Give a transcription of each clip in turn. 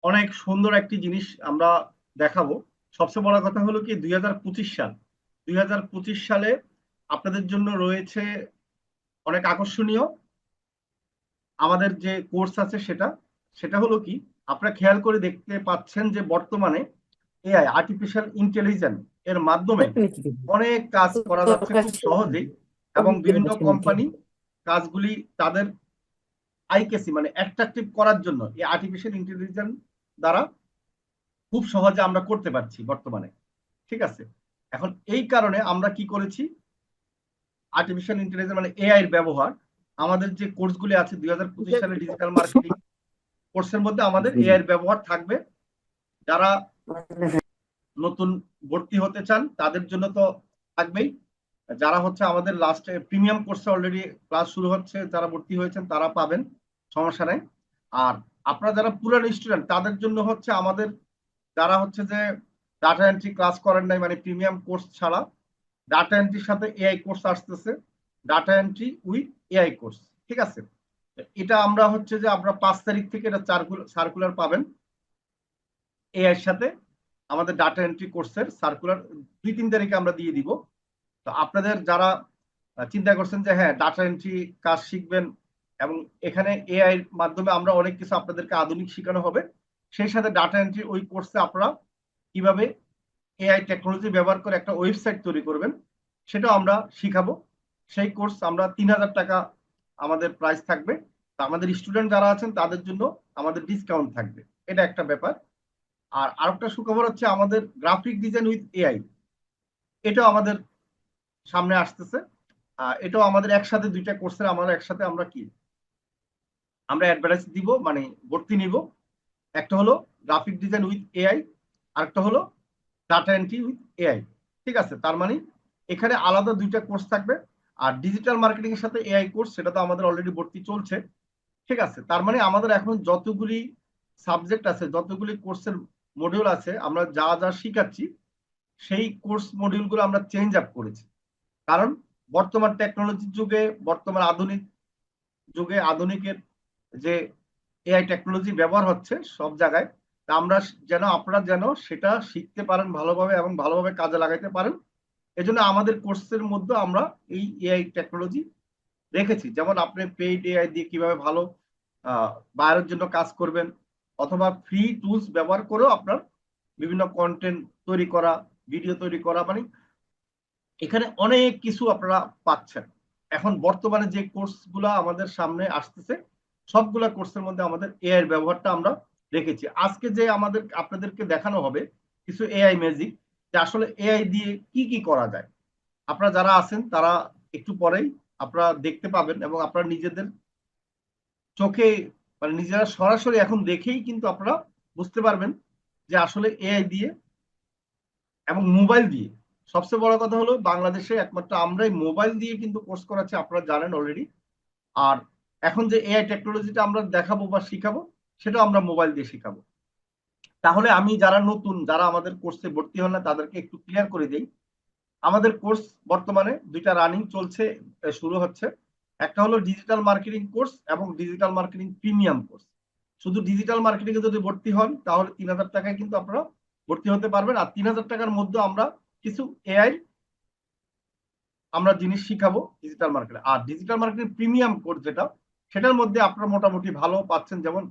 অনেক সুন্দর একটি জিনিস আমরা দেখাবো। সবচেয়ে বড় কথা হলো কি 2025 সাল, 2025 সালে আপনাদের জন্য রয়েছে অনেক আকর্ষণীয় আমাদের যে কোর্স আছে সেটা সেটা হলো কি, আপনারা খেয়াল করে দেখতে পাচ্ছেন যে বর্তমানে এআই আর্টিফিশিয়াল ইন্টেলিজেন্স এর মাধ্যমে অনেক কাজ করা যাচ্ছে খুব সহজেই, এবং বিভিন্ন কোম্পানি কাজগুলি তাদের আইকেসি মানে অ্যাট্রাকটিভ করার জন্য এই আর্টিফিশিয়াল ইন্টেলিজেন্স দ্বারা খুব সহজে আমরা করতে পারছি বর্তমানে। ঠিক আছে, এখন এই কারণে আমরা কি করেছি, আর্টিফিশিয়াল ইন্টেলিজেন্স মানে এআই এর ব্যবহার আমাদের যে কোর্সগুলি আছে 2025 সালে ডিজিটাল মার্কেটিং কোর্সের মধ্যে আমাদের এআই এর ব্যবহার থাকবে। যারা নতুন ভর্তি হতে চান তাদের জন্য তো থাকবেই, যারা হচ্ছে আমাদের লাস্টে প্রিমিয়াম কোর্সে অলরেডি ক্লাস শুরু হচ্ছে যারা ভর্তি হয়েছেন তারা পাবেন, সমস্যা নাই। আর আপনারা যারা পুরান স্টুডেন্ট তাদের জন্য হচ্ছে আমাদের যারা হচ্ছে যে ডাটা এন্ট্রি ক্লাস করেন নাই মানে প্রিমিয়াম কোর্স ছাড়া ডাটা এন্ট্রির সাথে এআই কোর্স আসতেছে, data entry with AI course. ঠিক আছে, এটা আমরা হচ্ছে যে আমরা 5 তারিখ থেকে এটা সার্কুলার পাবেন এআই এর সাথে, আমাদের ডাটা এন্ট্রি কোর্সের সার্কুলার 2-3 তারিখে আমরা দিয়ে দিব। তো আপনাদের যারা চিন্তা করছেন যে হ্যাঁ ডাটা এন্ট্রি কাজ শিখবেন এবং এখানে এআই এর মাধ্যমে আমরা অনেক কিছু আপনাদেরকে আধুনিক শেখানো হবে, সেই সাথে ডাটা এন্ট্রি ওই কোর্সে আপনারা কিভাবে এআই টেকনোলজি ব্যবহার করে একটা ওয়েবসাইট তৈরি করবেন সেটাও আমরা শিখাবো। সেই কোর্স আমরা 3,000 টাকা আমাদের প্রাইস থাকবে। তা আমাদের স্টুডেন্ট যারা আছেন তাদের জন্য আমাদের ডিসকাউন্ট থাকবে, এটা একটা ব্যাপার। আর আরেকটা সুখবর হচ্ছে আমাদের গ্রাফিক ডিজাইন উইথ এআই, এটাও আমাদের সামনে আসতেছে। এটাও আমাদের একসাথে দুইটা কোর্সের আমরা একসাথে আমরা কি আমরা অ্যাডভার্টাইজ দিব মানে ভর্তি নিব। একটা হলো গ্রাফিক ডিজাইন উইথ এআই, আরেকটা হলো ডাটা এন্ট্রি উইথ এআই। ঠিক আছে, তার মানে এখানে আলাদা দুইটা কোর্স থাকবে। আর ডিজিটাল মার্কেটিং এর সাথে এআই কোর্স সেটা তো আমাদের অলরেডি ভর্তি চলছে। ঠিক আছে, তার মানে আমাদের এখন যতগুলি সাবজেক্ট আছে যতগুলি কোর্সের মডিউল আছে আমরা যা যা শিখাচ্ছি সেই কোর্স মডিউলগুলো আমরা চেঞ্জ আপ করেছি। কারণ বর্তমান টেকনোলজির যুগে, বর্তমান আধুনিক যুগে আধুনিকের যে এআই টেকনোলজি ব্যবহার হচ্ছে সব জায়গায়, তা আমরা যেন আপনারা যেন সেটা শিখতে পারেন ভালোভাবে এবং ভালোভাবে কাজে লাগাইতে পারেন, এজন্য আমাদের কোর্সের মধ্যে আমরা এই এআই টেকনোলজি রেখেছি। যেমন আপনি পেইড এআই দিয়ে কিভাবে ভালো বায়ারের জন্য কাজ করবেন, অথবা ফ্রি টুলস ব্যবহার করেও আপনার বিভিন্ন কন্টেন্ট তৈরি করা, ভিডিও তৈরি করা, মানে এখানে অনেক কিছু আপনারা পাচ্ছেন। এখন বর্তমানে যে কোর্সগুলো আমাদের সামনে আসতেছে সবগুলা কোর্সের মধ্যে আমাদের এআই এর ব্যবহারটা আমরা রেখেছি। আজকে যে আমাদের আপনাদেরকে দেখানো হবে কিছু এআই ম্যাজিক, যে আসলে এআই দিয়ে কি কি করা যায়। আপনারা যারা আছেন তারা একটু পরেই আপনারা দেখতে পাবেন এবং আপনারা নিজেদের চোখে মানে নিজেরা সরাসরি এখন দেখেই কিন্তু আপনারা বুঝতে পারবেন যে আসলে এআই দিয়ে এবং মোবাইল দিয়ে, সবচেয়ে বড় কথা হলো বাংলাদেশে একমাত্র আমরাই মোবাইল দিয়ে কিন্তু কোর্স করাচ্ছি, আপনারা জানেন অলরেডি। আর এখন যে এআই টেকনোলজিটা আমরা দেখাবো বা শিখাবো সেটাও আমরা মোবাইল দিয়ে শিখাবো। তাহলে আমি যারা নতুন যারা আমাদের কোর্সে ভর্তি হন না তাদেরকে একটু ক্লিয়ার করে দিই। আমাদের কোর্স বর্তমানে দুইটা রানিং চলছে, শুরু হচ্ছে। একটা হলো ডিজিটাল মার্কেটিং কোর্স এবং ডিজিটাল মার্কেটিং প্রিমিয়াম কোর্স। শুধু ডিজিটাল মার্কেটিং এ যদি ভর্তি হন তাহলে 3,000 টাকায় কিন্তু আপনারা ভর্তি হতে পারবেন। আর 3,000 টাকার মধ্যে আমরা কিছু এআই আমরা জিনিস শিখাবো ডিজিটাল মার্কেটে। আর ডিজিটাল মার্কেটিং প্রিমিয়াম কোর্স যেটা, সেটার মধ্যে আপনারা মোটামুটি ভালো পাচ্ছেন। যেমন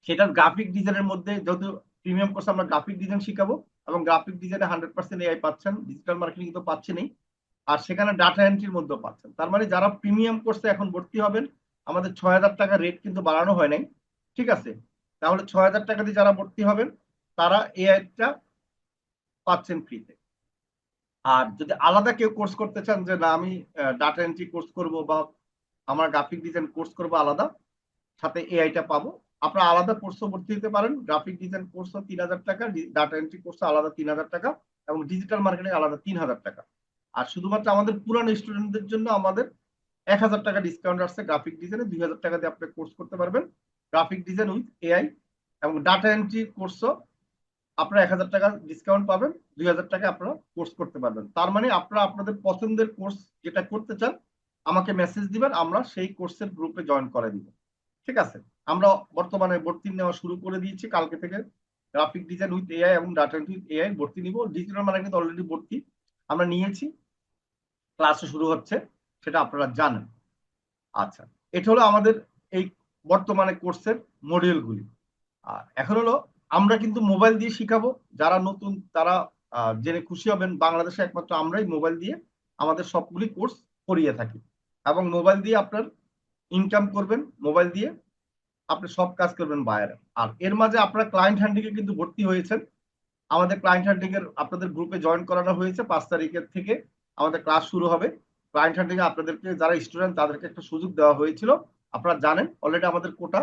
সেটার গ্রাফিক ডিজাইনের মধ্যে যেহেতু প্রিমিয়াম কোর্স আমরা গ্রাফিক ডিজাইন শিখাবো এবং গ্রাফিক ডিজাইনে 100% এআই পাচ্ছেন, ডিজিটাল মার্কেটিং তো পাচ্ছেনই। আর সেখানে ডাটা এন্ট্রির মধ্যে পাচ্ছেন। তার মানে যারা প্রিমিয়াম কোর্সে এখন ভর্তি হবেন, আমাদের 6,000 টাকা রেট কিন্তু বাড়ানো হয় নাই। ঠিক আছে, তাহলে 6,000 টাকা দিয়ে যারা ভর্তি হবেন তারা এআইটা পাচ্ছেন ফ্রিতে। আর যদি আলাদা কেউ কোর্স করতে চান যে না আমি ডাটা এন্ট্রি কোর্স করব বা আমার গ্রাফিক ডিজাইন কোর্স করব আলাদা, সাথে এআইটা পাবো, আপনারা আলাদা কোর্সও ভর্তি হতে পারেন। গ্রাফিক ডিজাইন কোর্সও 3,000 টাকা, ডাটা এন্ট্রি কোর্সও আলাদা 3,000 টাকা, এবং ডিজিটাল মার্কেটিং আলাদা 3,000 টাকা। আর শুধুমাত্র আমাদের পুরানো স্টুডেন্টদের জন্য আমাদের 1,000 টাকা ডিসকাউন্ট আসছে। গ্রাফিক ডিজাইনে 2,000 টাকা দিয়ে আপনি কোর্স করতে পারবেন, গ্রাফিক ডিজাইন উইথ এআই। এবং ডাটা এন্ট্রি কোর্সও আপনারা 1,000 টাকা ডিসকাউন্ট পাবেন, 2,000 টাকা আপনারা কোর্স করতে পারবেন। তার মানে আপনারা আপনাদের পছন্দের কোর্স যেটা করতে চান আমাকে মেসেজ দিবেন, আমরা সেই কোর্সের গ্রুপে জয়েন করে দিব। ঠিক আছে, আমরা বর্তমানে ভর্তি নেওয়া শুরু করে দিয়েছি কালকে থেকে। গ্রাফিক ডিজাইন উইথ এআই এবং ডাটা উইথ এআই ভর্তি নিব। ডিজিটাল মার্কেটিং অলরেডি ভর্তি আমরা নিয়েছি, ক্লাসও শুরু হচ্ছে, সেটা আপনারা জানেন। আচ্ছা, এটা হলো আমাদের এই বর্তমানে কোর্সের মডিউলগুলি। আর এখন হলো আমরা কিন্তু মোবাইল দিয়ে শিখাবো। যারা নতুন তারা জেনে খুশি হবেন, বাংলাদেশে একমাত্র আমরাই মোবাইল দিয়ে আমাদের সবগুলি কোর্স করিয়ে থাকি, এবং মোবাইল দিয়ে আপনার ইনকাম করবেন, মোবাইল দিয়ে আপনি সব কাজ করবেন বাইরে। আর এর মাঝে আপনারা ক্লায়েন্ট হ্যান্ডিং এ কিন্তু ভর্তি হয়েছেন। আমাদের ক্লায়েন্ট হ্যান্ডিং এর আপনাদের গ্রুপে জয়েন করানো হয়েছে, 5 তারিখের থেকে আমাদের ক্লাস শুরু হবে। ক্লায়েন্ট হ্যান্ডিং এ আপনাদেরকে যারা স্টুডেন্ট তাদেরকে একটা সুযোগ দেওয়া হয়েছিল, আপনারা জানেন অলরেডি আমাদের কোটা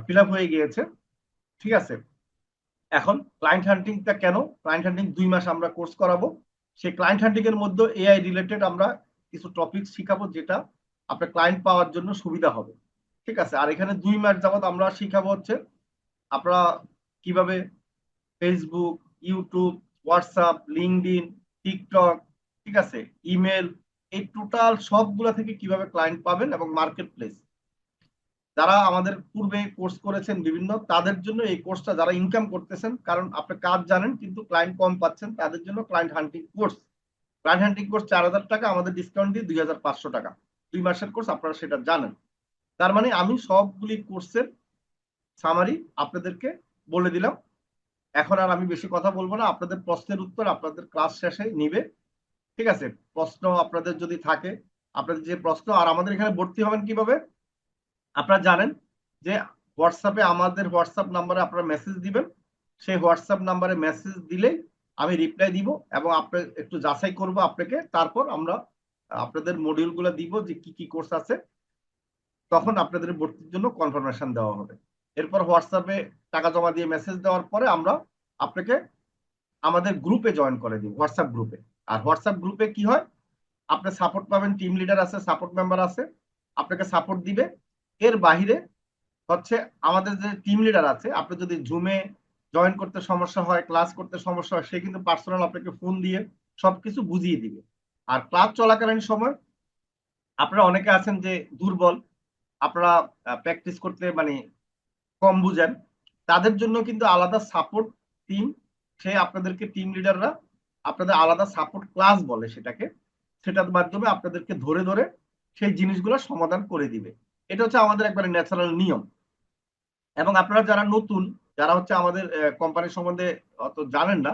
ফিল আপ হয়ে গিয়েছে। ঠিক আছে, এখন ক্লায়েন্ট হান্টিংটা কেন, ক্লায়েন্ট হান্টিং 2 মাস আমরা কোর্স করাবো। সেই ক্লায়েন্ট হান্টিং এর মধ্যে এআই রিলেটেড আমরা কিছু টপিক শিখাবো, যেটা আপনার ক্লায়েন্ট পাওয়ার জন্য সুবিধা হবে। ঠিক আছে, আর এখানে 2 মাস যাবত আমরা শিখাবো হচ্ছে আপনারা কিভাবে Facebook, YouTube, WhatsApp, LinkedIn, TikTok, ঠিক আছে, ইমেল, এই টোটাল সবগুলা থেকে কিভাবে ক্লায়েন্ট পাবেন, এবং মার্কেট প্লেস যারা আমাদের পূর্বে কোর্স করেছেন বিভিন্ন, তাদের জন্য এই কোর্সটা, যারা ইনকাম করতেছেন কারণ আপনি কাজ জানেন কিন্তু ক্লায়েন্ট কম পাচ্ছেন, তাদের জন্য ক্লায়েন্ট হান্টিং কোর্স। ক্লায়েন্ট হান্টিং কোর্স 4,000 টাকা, আমাদের ডিসকাউন্ট দিয়ে 2,500 টাকা, 2 মাসের কোর্স, আপনারা সেটা জানেন। তার মানে আমি সবগুলি কোর্সের সামারি আপনাদেরকে বলে দিলাম। এখন আর আমি বেশি কথা বলবো না, আপনাদের প্রশ্নের উত্তর আপনাদের ক্লাস শেষে নিবে। ঠিক আছে, প্রশ্ন আপনাদের যদি থাকে, আপনাদের যে প্রশ্ন, আর আমাদের এখানে ভর্তি হবেন কিভাবে আপনারা জানেন যে হোয়াটসঅ্যাপে, আমাদের হোয়াটসঅ্যাপ নাম্বারে আপনারা মেসেজ দিবেন। সেই হোয়াটসঅ্যাপ নাম্বারে মেসেজ দিলেই আমি রিপ্লাই দিব, এবং আপনি একটু যাচাই করব আপনাকে, তারপর আমরা আপনাদের মডিউলগুলো দিব যে কি কি কোর্স আছে, তখন আপনাদের ভর্তির জন্য কনফার্মেশন দেওয়া হবে। এরপর হোয়াটসঅ্যাপে টাকা জমা দিয়ে মেসেজ দেওয়ার পরে আমরা আপনাকে আমাদের গ্রুপে জয়েন করে দিব, হোয়াটসঅ্যাপ গ্রুপে। আর হোয়াটসঅ্যাপ গ্রুপে কি হয়, আপনি সাপোর্ট পাবেন, টিম লিডার আছে, সাপোর্ট মেম্বার আছে, আপনাকে সাপোর্ট দিবে। এর বাহিরে হচ্ছে আমাদের যে টিম লিডার আছে, আপনি যদি জুমে জয়েন করতে সমস্যা হয়, ক্লাস করতে সমস্যা হয়, সে কিন্তু পার্সোনাল আপনাকে ফোন দিয়ে সবকিছু বুঝিয়ে দিবে। আর ক্লাস চলাকালীন সময় আপনারা অনেকে আছেন যে দুর্বল, আপনারা প্র্যাকটিস করতে মানে কম বুঝেন, তাদের জন্য কিন্তু আলাদা সাপোর্ট টিম, সে আপনাদেরকে টিম লিডাররা আপনাদের আলাদা সাপোর্ট ক্লাস বলে সেটাকে, সেটার মাধ্যমে আপনাদেরকে ধরে ধরে সেই জিনিসগুলো সমাধান করে দিবে। এটা হচ্ছে আমাদের একবারে ন্যাচারাল নিয়ম। এবং আপনারা যারা নতুন, যারা হচ্ছে আমাদের কোম্পানির সম্বন্ধে অত জানেন না,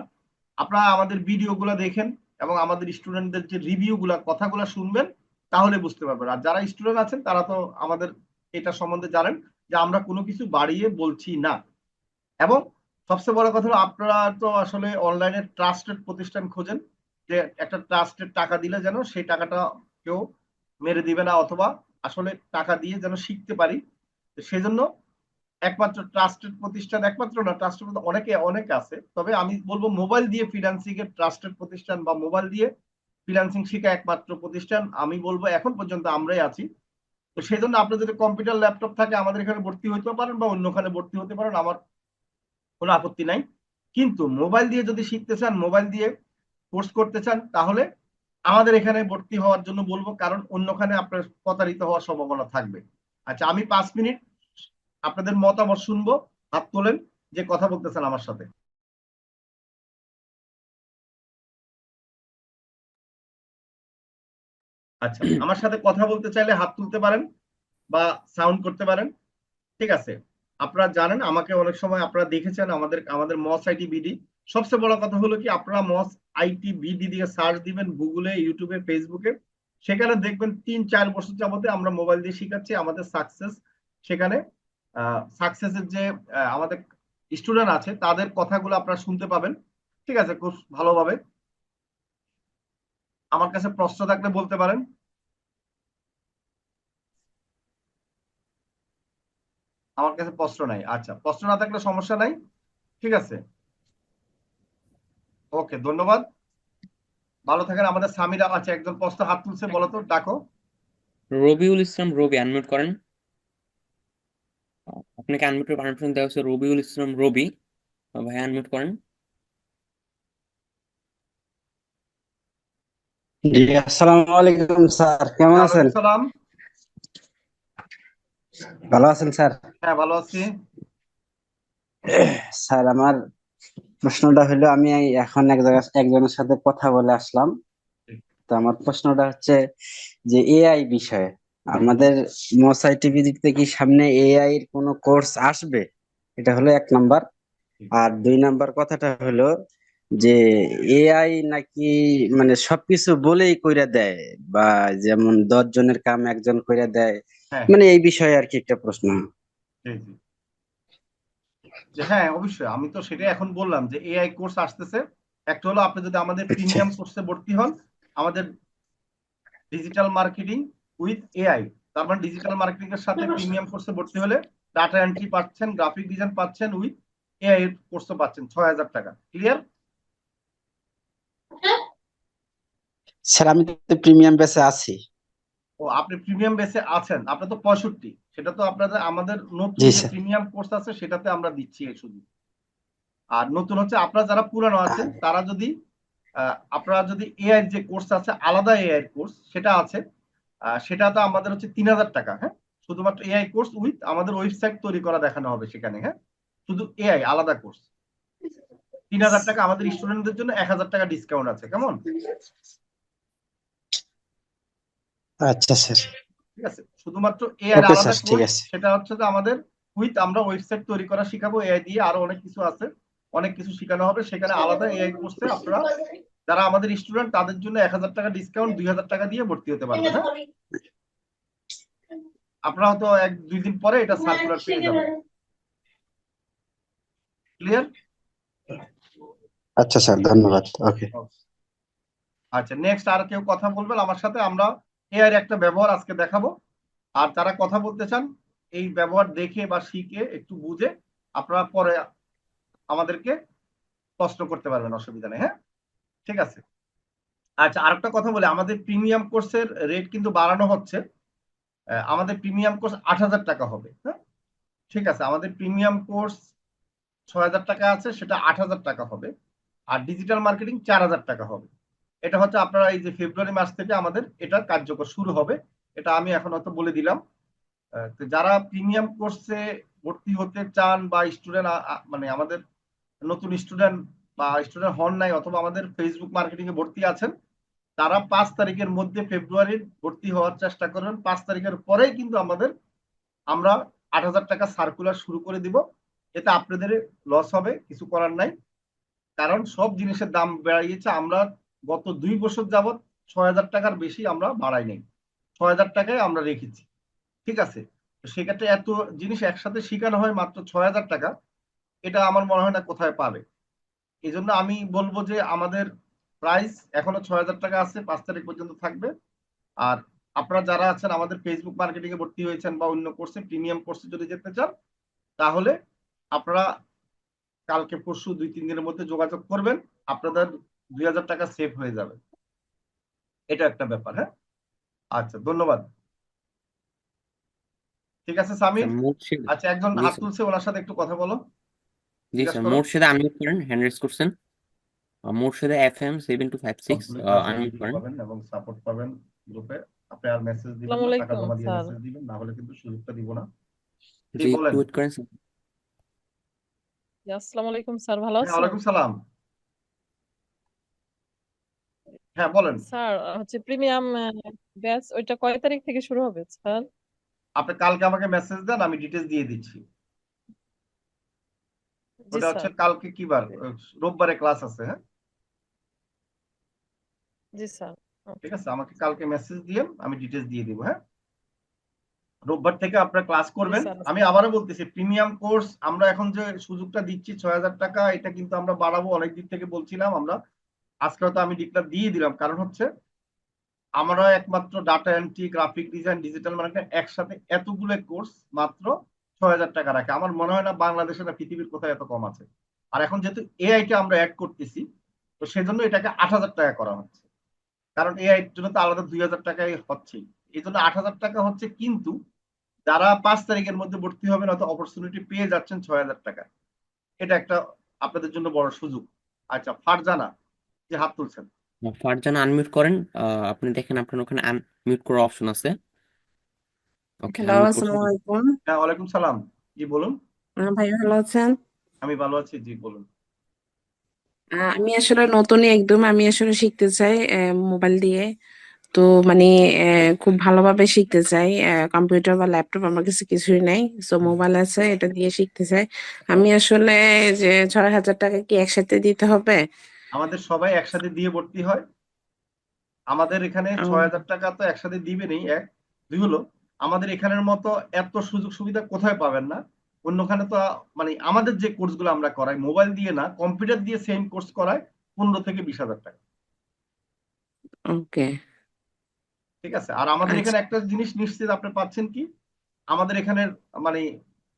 আপনারা আমাদের ভিডিও গুলা দেখেন এবং আমাদের স্টুডেন্টদের যে রিভিউ গুলা, কথাগুলা শুনবেন, তাহলে বুঝতে পারবেন। আর যারা স্টুডেন্ট আছেন তারা তো আমাদের এটা সম্বন্ধে জানেন যে আমরা কোনো কিছু বাড়িয়ে বলছি না। এবং সবচেয়ে বড় কথা হলো, আপনারা তো আসলে অনলাইনে ট্রাস্টেড প্রতিষ্ঠান খোঁজেন, যে একটা ট্রাস্টেড টাকা দিলে যেন সেই টাকাটা কেউ মেরে দিবে না, অথবা আসলে টাকা দিয়ে যেন শিখতে পারি। সেজন্য একমাত্র ট্রাস্টেড প্রতিষ্ঠান, একমাত্র না, ট্রাস্টেড অনেকে অনেক আছে, তবে আমি বলবো মোবাইল দিয়ে ফ্রিল্যান্সিং এর ট্রাস্টেড প্রতিষ্ঠান বা মোবাইল দিয়ে ফ্রিল্যান্সিং শিখা একমাত্র প্রতিষ্ঠান আমি বলবো এখন পর্যন্ত আমরাই আছি। তো সেই জন্য আপনার যদি কম্পিউটার ল্যাপটপ থাকে আমাদের এখানে ভর্তি হতে পারেন, বা অন্যখানে ভর্তি হতে পারেন, আমার কোনো আপত্তি নাই। কিন্তু মোবাইল দিয়ে যদি শিখতে চান, মোবাইল দিয়ে কোর্স করতে চান, তাহলে আমাদের এখানে ভর্তি হওয়ার জন্য বলবো, কারণ অন্যখানে আপনার প্রতারিত হওয়ার সম্ভাবনা থাকবে। আচ্ছা, আমি 5 মিনিট আপনাদের মতামত শুনবো। হাত তোলেন যে কথা বলতেছেন আমার সাথে। আচ্ছা, আমার সাথে কথা বলতে চাইলে হাত তুলতে পারেন বা সাউন্ড করতে পারেন। ঠিক আছে, আপনারা জানেন আমাকে অনেক সময় আপনারা দেখেছেন আমাদের আমাদের মস আইটি বিডি। সবচেয়ে বড় কথা হলো কি, আপনারা মস আইটি বিডি দিয়ে সার্চ দিবেন গুগলে, ইউটিউবে, ফেসবুকে, সেখানে দেখবেন 3-4 বছর যাবতে আমরা মোবাইল দিয়ে শিখাচ্ছি। আমাদের সাকসেস সেখানে, সাকসেসের যে আমাদের স্টুডেন্ট আছে তাদের কথাগুলো আপনারা শুনতে পাবেন। ঠিক আছে, খুব ভালোভাবে। আমার কাছে প্রশ্ন থাকলে বলতে পারেন। আমার কাছে প্রশ্ন নাই, আচ্ছা, প্রশ্ন না থাকলে সমস্যা নাই। ঠিক আছে, ওকে, ধন্যবাদ, ভালো থাকেন। আমাদের সামিরা আছে, একজন প্রশ্ন হাত তুলছে, বলো তো, ডাকো। রবিউল ইসলাম রবি, আনমিউট করেন। আপনাকে আনমিউটের পারমিশন দেওয়া হচ্ছে। রবিউল ইসলাম রবি, ভাই আনমিউট করেন। জি, আসসালামু আলাইকুম স্যার, কেমন আছেন? ওয়ালাইকুম সালাম। ভালো আছেন স্যার? হ্যাঁ, ভালো আছি। স্যার, আমার প্রশ্নটা হলো, আমি এখন একজনের সাথে কথা বলে আসলাম। তো আমার প্রশ্নটা হচ্ছে যে এআই বিষয়ে আমাদের মসাই টিভিতে কি সামনে এআই এর কোনো কোর্স আসবে? এটা হলো এক নাম্বার। আর দুই নাম্বার কথাটা হলো যে এআই নাকি মানে সবকিছু বলেই কইরা দেয়, বা যেমন 10 জনের কাম একজন কইরা দেয়, হ্যাঁ, হ্যাঁ, মানে এই বিষয়ে আর কি একটা প্রশ্ন। জি, জি। যে হ্যাঁ, অবশ্যই আমি তো সেটাই এখন বললাম যে এআই কোর্স আসতেছে। একটা হলো আপনি যদি আমাদের আচ্ছা। প্রিমিয়াম কোর্সে ভর্তি হন, আমাদের ডিজিটাল মার্কেটিং উইথ এআই, তার মানে ডিজিটাল মার্কেটিং এর সাথে প্রিমিয়াম কোর্সে ভর্তি হলে ডাটা এন্ট্রি পাচ্ছেন, গ্রাফিক ডিজাইন পাচ্ছেন, উইথ এআই এর কোর্সও পাচ্ছেন 6,000 টাকা। ক্লিয়ার? স্যার, আমি তো প্রিমিয়াম বেসে আছি। ও, আপনি প্রিমিয়াম বেসে আছেন, আপনার তো 65, সেটা তো আপনাদের আমাদের নতুন জি যে স্যার। প্রিমিয়াম কোর্স আছে সেটাতে আমরা দিচ্ছি এই সুযোগ। আর নতুন হচ্ছে আপনারা যারা পুরানো আছেন তারা যদি আপনারা যদি এআই যে কোর্স আছে, আলাদা এআই কোর্স সেটা আছে, সেটাতে আমাদের হচ্ছে 3,000 টাকা। হ্যাঁ, শুধুমাত্র এআই কোর্স উইথ আমাদের ওয়েবসাইট তৈরি করা দেখানো হবে সেখানে। হ্যাঁ, শুধু এআই আলাদা কোর্স 3,000 টাকা। আমাদের স্টুডেন্টদের জন্য 1,000 টাকা ডিসকাউন্ট আছে। কেমন? আচ্ছা স্যার। ঠিক আছে, শুধুমাত্র এআই ওকে আলাদা স্যার, ঠিক কোর্স, আছে। সেটা হচ্ছে যে আমাদের উইথ আমরা ওয়েবসাইট তৈরি করা শিখাবো এআই দিয়ে, আরো অনেক কিছু আছে, অনেক কিছু শেখানো হবে সেখানে। আলাদা এআই কোর্সে আপনারা যারা আমাদের স্টুডেন্ট তাদের জন্য 1,000 টাকা ডিসকাউন্ট, 2,000 টাকা দিয়ে ভর্তি হতে পারবেন। হ্যাঁ, আপনারা তো 1-2 দিন পরে এটা সার্কুলার পেয়ে যাবেন। ক্লিয়ার? আচ্ছা স্যার, ধন্যবাদ। ওকে। আচ্ছা, নেক্সট আর কেউ কথা বলবেন আমার সাথে? আমরা এআই এর একটা ব্যবহার আজকে দেখাবো। আর যারা কথা বলতে চান এই ব্যবহার দেখে বা শিখে একটু বুঝে আপনারা পরে আমাদেরকে প্রশ্ন করতে পারবেন, অসুবিধা নেই। হ্যাঁ, ঠিক আছে। আচ্ছা, আরেকটা কথা বলি, আমাদের প্রিমিয়াম কোর্সের রেট কিন্তু বাড়ানো হচ্ছে। আমাদের প্রিমিয়াম কোর্স 8,000 টাকা হবে। হ্যাঁ, ঠিক আছে, আমাদের প্রিমিয়াম কোর্স 6,000 টাকা আছে, সেটা 8,000 টাকা হবে। আর ডিজিটাল মার্কেটিং 4,000 টাকা হবে। এটা হচ্ছে আপনারা এই যে ফেব্রুয়ারি মাস থেকে আমাদের এটা কার্যকর শুরু হবে। এটা আমি এখন হয়তো বলে দিলাম। তো যারা প্রিমিয়াম কোর্সে ভর্তি হতে চান বা স্টুডেন্ট, মানে আমাদের নতুন স্টুডেন্ট বা স্টুডেন্ট হন নাই অথবা আমাদের ফেসবুক মার্কেটিং এ ভর্তি আছেন, তারা 5 তারিখের মধ্যে ফেব্রুয়ারির ভর্তি হওয়ার চেষ্টা করবেন। 5 তারিখের পরেই কিন্তু আমরা 8,000 টাকা সার্কুলার শুরু করে দিব। এতে আপনাদের লস হবে, কিছু করার নাই। কারণ সব জিনিসের দাম বেড়ে গেছে। আমরা গত 2 বছর যাবত 6,000 টাকার বেশি আমরা বাড়াই নাই, 6,000 টাকায় আমরা রেখেছি। ঠিক আছে, তো সেক্ষেত্রে এত জিনিস একসাথে শেখানো হয় মাত্র 6,000 টাকা, এটা আমার মনে হয় না কোথায় পাবে। এই জন্য আমি বলবো যে আমাদের প্রাইস এখনো 6,000 টাকা আছে, 5 তারিখ পর্যন্ত থাকবে। আর আপনারা যারা আছেন আমাদের ফেসবুক মার্কেটিং এ ভর্তি হয়েছেন বা অন্য কোর্সে, প্রিমিয়াম কোর্সে যদি যেতে চান, তাহলে আপনারা কালকে পরশু 2-3 দিনের মধ্যে যোগাযোগ করবেন। আপনাদের 2,000 টাকা সেভ হয়ে যাবে। এটা একটা ব্যাপার। হ্যাঁ, আচ্ছা, ধন্যবাদ। ঠিক আছে স্যার সামির। মোর্শেদ। আচ্ছা, একজন জি হাত স্যার। তুলছে, ওনার সাথে একটু কথা বলো, জি জিজ্ঞাসা স্যার, করো। মোর্শেদে আনমিউট করেন, হ্যান্ড রেজ করছেন। মোর্শেদে FM 7256 সবগুলো ক্লাসে আনমিউট ভিডিও করেন। পাবেন এবং সাপোর্ট পাবেন গ্রুপে। আপনি আর মেসেজ দিবেন আসসালামু না, টাকা আলাইকুম জমা দিয়ে স্যার। মেসেজ দিবেন, না হলে কিন্তু সুযোগটা দিব না। জি, জি, একটু বলেন। ওয়েট করেন স্যার। জি, আসসালামু আলাইকুম স্যার, ভালো হ্যাঁ, আছেন? ওয়ালাইকুম সালাম। হ্যাঁ, বলেন। স্যার হচ্ছে প্রিমিয়াম ব্যাচ ওইটা কয় তারিখ থেকে শুরু হবে স্যার? আপনি কালকে আমাকে মেসেজ দেন, আমি ডিটেলস দিয়ে দিচ্ছি। জি ওটা হচ্ছে স্যার। কালকে কি বার, রোববারে ক্লাস আছে। হ্যাঁ, জি স্যার। ঠিক ওকে। আছে, আমাকে কালকে মেসেজ দিয়ে আমি ডিটেলস দিয়ে দিব। হ্যাঁ, রোববার থেকে আপনারা ক্লাস জি করবেন। স্যার। আমি আবারও বলতেছি, প্রিমিয়াম কোর্স আমরা এখন যে সুযোগটা দিচ্ছি 6,000 টাকা, এটা কিন্তু আমরা বাড়াবো, অনেক দিক থেকে বলছিলাম আমরা। আজকে হয়তো আমি ডিক্লার দিয়ে দিলাম, কারণ হচ্ছে আমরা একমাত্র data entry, graphic design, digital marketing একসাথে এতগুলো কোর্স মাত্র 6,000 টাকা রাখে। আমার মনে হয় না বাংলাদেশে না পৃথিবীর কোথায় এত কম আছে। আর এখন যেহেতু এআই কে আমরা অ্যাড করতেছি, তো সেজন্য এটাকে 8,000 টাকা করা হচ্ছে। কারণ এআই এর জন্য তো আলাদা 2,000 টাকাই হচ্ছেই। এই জন্য 8,000 টাকা হচ্ছে। কিন্তু যারা 5 তারিখের মধ্যে ভর্তি হবেন অত অপরচুনিটি পেয়ে যাচ্ছেন 6,000 টাকা। এটা একটা আপনাদের জন্য বড় সুযোগ। আচ্ছা, ফারজানা যে হাত তুলছেন। ফারজানা আনমিউট করেন। আপনি দেখেন আপনার ওখানে আনমিউট করার অপশন আছে। ওকে, হ্যালো, আনমিউট করছেন। আসসালামু আলাইকুম। হ্যাঁ, ওয়ালাইকুম সালাম। জি বলুন। ভাই ভালো আছেন? আমি ভালো আছি, জি বলুন। আমি আসলে নতুনই একদম আমি আসলে শিখতে চাই মোবাইল দিয়ে। তো মানে খুব ভালোভাবে শিখতে চাই। কম্পিউটার বা ল্যাপটপ আমার কাছে কিছুই নাই। সো মোবাইল আছে, এটা দিয়ে শিখতে চাই। আমি আসলে যে ৬,০০০ টাকা কি একসাথে দিতে হবে? আমাদের সবাই একসাথে দিয়ে ভর্তি হয়। আমাদের এখানে ও, ৬,০০০ টাকা তো একসাথে দিবেনই, এক। দুই হলো, আমাদের এখানের মতো এত সুযোগ সুবিধা কোথায় পাবেন না। অন্যখানে তো মানে আমাদের যে কোর্সগুলো আমরা করাই মোবাইল দিয়ে না, কম্পিউটার দিয়ে সেম কোর্স করায় ১৫ থেকে ২০,০০০ টাকা। ওকে, ঠিক আছে। আর আমাদের আচ্ছা। এখানে একটা জিনিস নিশ্চিত আপনি পাচ্ছেন কি, আমাদের এখানে মানে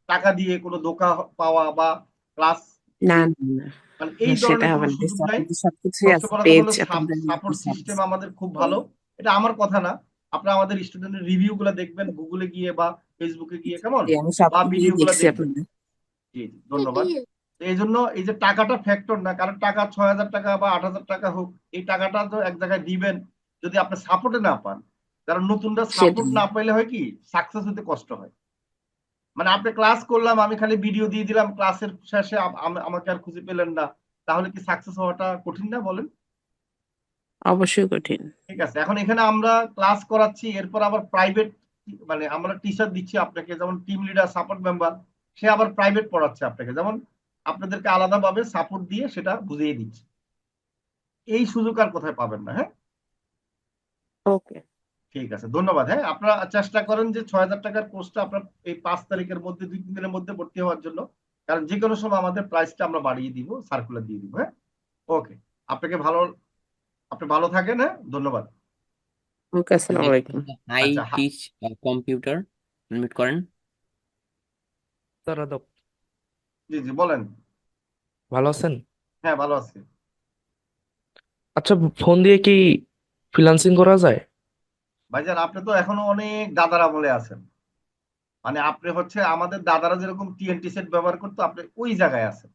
টাকা দিয়ে কোনো ধোঁকা পাওয়া বা ক্লাস না, না, না, মানে না, এই সেটা ধরনের কোনো হবে না। সুযোগ নাই। আপনাদের সবকিছুই সবচেয়ে আছে, বড় কথা হলো পেজ আপনাদের সাপোর্ট সিস্টেম সার্ভিস। আমাদের খুব ভালো। এটা আমার কথা না, আপনারা আমাদের স্টুডেন্টের রিভিউ গুলা দেখবেন গুগলে গিয়ে বা ফেসবুকে গিয়ে, কেমন, জি, আমি সব বা টিভিই ভিডিও গুলা দেখছি দেখবেন। আপনাদের। জি জি, ধন্যবাদ। তো এই জন্য এই যে টাকাটা ফ্যাক্টর না, কারণ টাকা ৬,০০০ টাকা বা ৮,০০০ টাকা হোক, এই টাকাটা তো এক জায়গায় দিবেন যদি আপনি সাপোর্টে না পান। কারণ নতুনরা সাপোর্ট সেটাই। না পাইলে হয় কি, সাকসেস হতে কষ্ট হয়। মানে আপনি ক্লাস করলাম, আমি খালি ভিডিও দিয়ে দিলাম, ক্লাসের শেষে আমাকে আর খুঁজে পেলেন না, তাহলে কি সাকসেস হওয়াটা কঠিন না বলেন? অবশ্যই কঠিন। ঠিক আছে। এখন এখানে আমরা ক্লাস করাচ্ছি, এরপর আবার প্রাইভেট মানে আমরা টিচার দিচ্ছি আপনাকে, যেমন টিম লিডার, সাপোর্ট মেম্বার, সে আবার প্রাইভেট পড়াচ্ছে আপনাকে, যেমন আপনাদেরকে আলাদাভাবে সাপোর্ট দিয়ে সেটা বুঝিয়ে দিচ্ছে। এই সুযোগ আর কোথায় পাবেন না। হ্যাঁ, ওকে। ঠিক আছে, ধন্যবাদ। হ্যাঁ, আপনারা চেষ্টা করেন যে ৬,০০০ টাকার কোর্সটা আপনার এই ৫ তারিখের মধ্যে, ২-৩ দিনের মধ্যে ভর্তি হওয়ার জন্য। কারণ যে কোনো সময় আমাদের প্রাইসটা আমরা বাড়িয়ে দিব, সার্কুলার দিয়ে দিব। হ্যাঁ, ওকে। আপনাকে ভালো, আপনি ভালো থাকেন। হ্যাঁ, ধন্যবাদ। ওকে, আসসালামু নেক্সট আলাইকুম। আই আচ্ছা, টিচ কম্পিউটার, আনমিউট করেন। স্যার আদাব, জি জি বলেন। ভালো আছেন? হ্যাঁ, ভালো আছি। আচ্ছা, ফোন দিয়ে কি ফ্রিল্যান্সিং করা যায়? ভাইজান, আপনি তো এখনো অনেক দাদার আমলে আছেন। মানে আপনি হচ্ছে আমাদের দাদারা যেরকম টিএনটি সেট ব্যবহার করতো, আপনি ওই জায়গায় আছেন।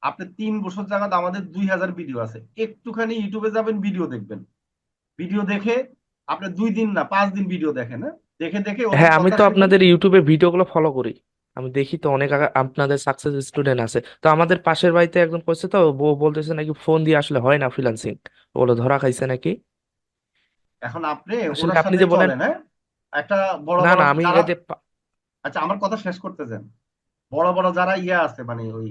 আপনি ৩ বছর জায়গাতে আমাদের ২,০০০ ভিডিও আছে, একটুখানি ইউটিউবে যাবেন, ভিডিও দেখবেন। ভিডিও দেখে আপনি ২ দিন না ৫ দিন ভিডিও দেখেন। হ্যাঁ, দেখে দেখে ওদের হ্যাঁ, আমি কথা তো শুনেন। আপনাদের ইউটিউবে ভিডিওগুলো ফলো করি। আমি দেখি তো অনেক আপনাদের সাকসেস স্টুডেন্ট আছে। তো আমাদের পাশের বাড়িতে একজন করছে, তো বউ বলতেছে নাকি ফোন দিয়ে আসলে হয় না ফ্রিল্যান্সিং, বলে ধরা খাইছে নাকি। এখন আপনি আসলে ওনার আপনি সাথে যে বলেন, চলেন। হ্যাঁ, একটা বড় না বড় না, আমি যারা, এই যে আচ্ছা আমার কথা শেষ করতে দেন। বড় বড় যারা ইয়ে আছে, মানে ওই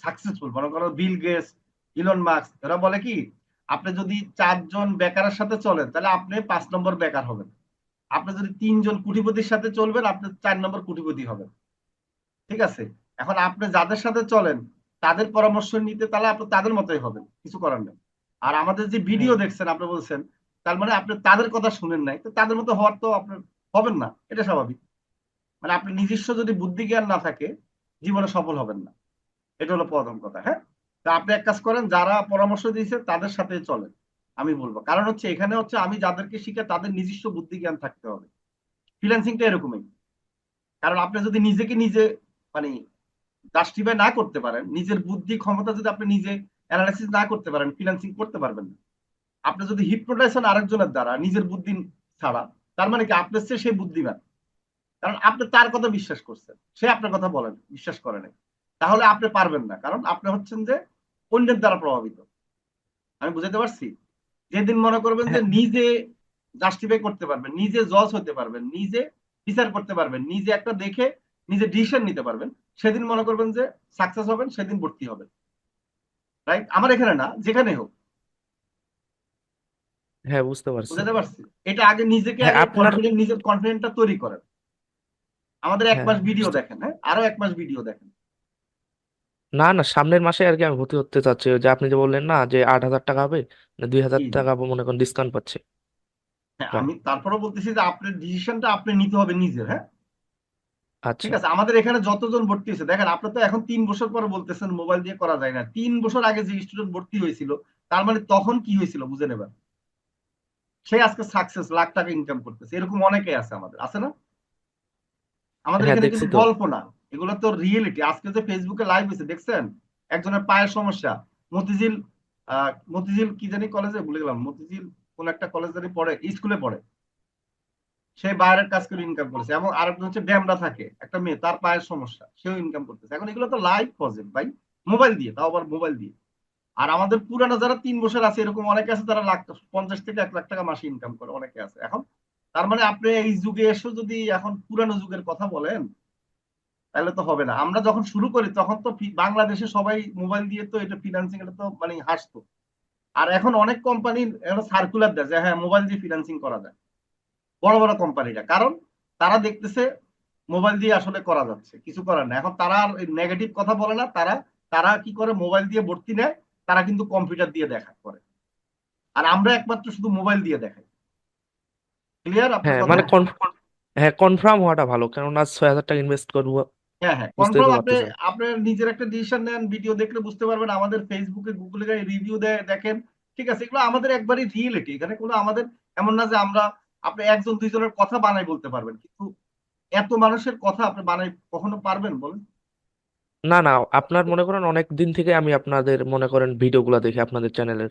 সাকসেসফুল, মনে করো বিল গেটস, ইলন মাস্ক, এরা বলে কি, আপনি যদি 4 জন বেকারের সাথে চলেন তাহলে আপনি 5 নম্বর বেকার হবেন। আপনি যদি 3 জন কোটিপতির সাথে চলবেন, আপনি 4 নম্বর কোটিপতি হবেন। ঠিক আছে। এখন আপনি যাদের সাথে চলেন তাদের পরামর্শ নিতে, তাহলে আপনি তাদের মতোই হবেন, কিছু করার নেই। আর আমাদের যে ভিডিও হ্যাঁ দেখছেন আপনি বলছেন, তার মানে আপনি তাদের কথা শুনেন নাই, তো তাদের মতো হওয়ার তো আপনি হবেন না, এটা স্বাভাবিক। মানে আপনি নিজস্ব যদি বুদ্ধি জ্ঞান না থাকে, জীবনে সফল হবেন না। এটা হলো প্রথম কথা। হ্যাঁ, তা আপনি এক কাজ করেন, যারা পরামর্শ দিয়েছে তাদের সাথে চলেন, আমি বলবো। কারণ হচ্ছে এখানে হচ্ছে আমি যাদেরকে শিখে তাদের নিজস্ব বুদ্ধি জ্ঞান থাকতে হবে। ফ্রিল্যান্সিংটা এরকমই। কারণ আপনি যদি নিজেকে নিজে মানে জাস্টিফাই না করতে পারেন, নিজের বুদ্ধি ক্ষমতা যদি আপনি নিজে অ্যানালাইসিস না করতে পারেন, ফ্রিল্যান্সিং করতে পারবেন না। আপনি যদি হিপনোটাইজ হন আরেকজনের দ্বারা নিজের বুদ্ধি ছাড়া, তার মানে কি আপনার চেয়ে সেই বুদ্ধিমান। কারণ আপনি তার কথা বিশ্বাস করছেন, সে আপনার কথা বলেন বিশ্বাস করে নাই, তাহলে আপনি পারবেন না, কারণ আপনি হচ্ছেন যে অন্যের দ্বারা প্রভাবিত। আমি বুঝাতে পারছি? যেদিন মনে করবেন যে হ্যাঁ নিজে জাস্টিফাই করতে পারবেন, নিজে জজ হতে পারবেন, নিজে বিচার করতে পারবেন, নিজে একটা দেখে নিজে ডিসিশন নিতে পারবেন, সেদিন মনে করবেন যে সাকসেস হবেন, সেদিন ভর্তি হবেন। রাইট, আমার এখানে না, যেখানে হোক। হ্যাঁ, বুঝতে পারছি। বুঝাতে পারছি? এটা আগে নিজেকে হ্যাঁ আগে আপনার, কনফিডেন্ট, নিজের কনফিডেন্টটা তৈরি করেন। আমাদের 1 মাস হ্যাঁ ভিডিও দেখেন, হ্যাঁ, আরো 1 মাস ভিডিও দেখেন। না না, সামনের মাসে আর কি আমি ভর্তি হতে চাচ্ছি। ওই যে আপনি যে বললেন না যে 8,000 টাকা হবে, না দুই হাজার জি জি, টাকা মনে করেন ডিসকাউন্ট পাচ্ছে হ্যাঁ, প্রায়। আমি তারপরেও বলতেছি যে আপনার ডিসিশনটা আপনি নিতে হবে নিজের। হ্যাঁ, ঠিক আচ্ছা। আছে। আমাদের এখানে যতজন ভর্তি হয়েছে দেখেন, আপনি তো এখন 3 বছর পরে বলতেছেন মোবাইল দিয়ে করা যায় না। 3 বছর আগে যে স্টুডেন্ট ভর্তি হয়েছিল, তার মানে তখন কি হয়েছিল বুঝে নেবেন। সে আজকে সাকসেস, লাখ টাকা ইনকাম করতেছে, এরকম অনেকেই আছে, আমাদের আছে না? আমাদের হ্যাঁ এখানে দেখছি কিন্তু তো। গল্প না, এগুলো তো রিয়েলিটি। আজকে যে ফেসবুকে লাইভ হয়েছে দেখছেন, একজনের পায়ের সমস্যা, মতিঝিল মতিঝিল কি জানি কলেজে, ভুলে গেলাম, মতিঝিল কোন একটা কলেজ জানি পড়ে, স্কুলে পড়ে। সে বাইরের কাজ করে ইনকাম করেছে, এবং আরেকজন হচ্ছে ড্যামরা থাকে একটা মেয়ে, তার পায়ের সমস্যা, সেও ইনকাম করতেছে। এখন এগুলো তো লাইভ প্রজেক্ট ভাই, মোবাইল দিয়ে, তাও আবার মোবাইল দিয়ে। আর আমাদের পুরানো যারা 3 বছর আছে, এরকম অনেকে আছে তারা 50 থেকে 1 লাখ টাকা মাসে ইনকাম করে, অনেকে আছে। এখন তার মানে আপনি এই যুগে এসে যদি এখন পুরানো যুগের কথা বলেন, তাহলে তো হবে না। আমরা যখন শুরু করি তখন তো বাংলাদেশে সবাই মোবাইল দিয়ে তো এটা ফিনান্সিং, এটা তো মানে হাসতো। আর এখন অনেক কোম্পানি সার্কুলার দেয় যে হ্যাঁ মোবাইল দিয়ে ফিনান্সিং করা যায়, বড় বড় কোম্পানিরা, কারণ তারা দেখতেছে মোবাইল দিয়ে আসলে করা যাচ্ছে, কিছু করার না। এখন তারা আর নেগেটিভ কথা বলে না, তারা তারা কি করে, মোবাইল দিয়ে ভর্তি নেয়, তারা কিন্তু কম্পিউটার দিয়ে দেখা করে। আর আমরা একমাত্র শুধু মোবাইল দিয়ে দেখাই। ক্লিয়ার আপনার হ্যাঁ কথা? মানে হ্যাঁ কনফার্ম হওয়াটা ভালো, কেননা 6,000 টাকা ইনভেস্ট করবো, হ্যাঁ হ্যাঁ, বুঝতেই কনফার্ম। তো আপনি পারতেছেন। আপনার নিজের একটা ডিসিশন নেন, ভিডিও দেখলে বুঝতে পারবেন, আমাদের ফেসবুকে গুগলে রিভিউ দেয় দেখেন, ঠিক আছে? এগুলো আমাদের একবারই রিয়েলিটি, এখানে কোনো আমাদের এমন না যে আমরা, আপনি একজন দুইজনের কথা বানাই বলতে পারবেন, কিন্তু এত মানুষের কথা আপনি বানাই কখনো পারবেন বলেন? না না, আপনার মনে করেন অনেক দিন থেকে আমি আপনাদের মনে করেন ভিডিওগুলো দেখি আপনাদের চ্যানেলের।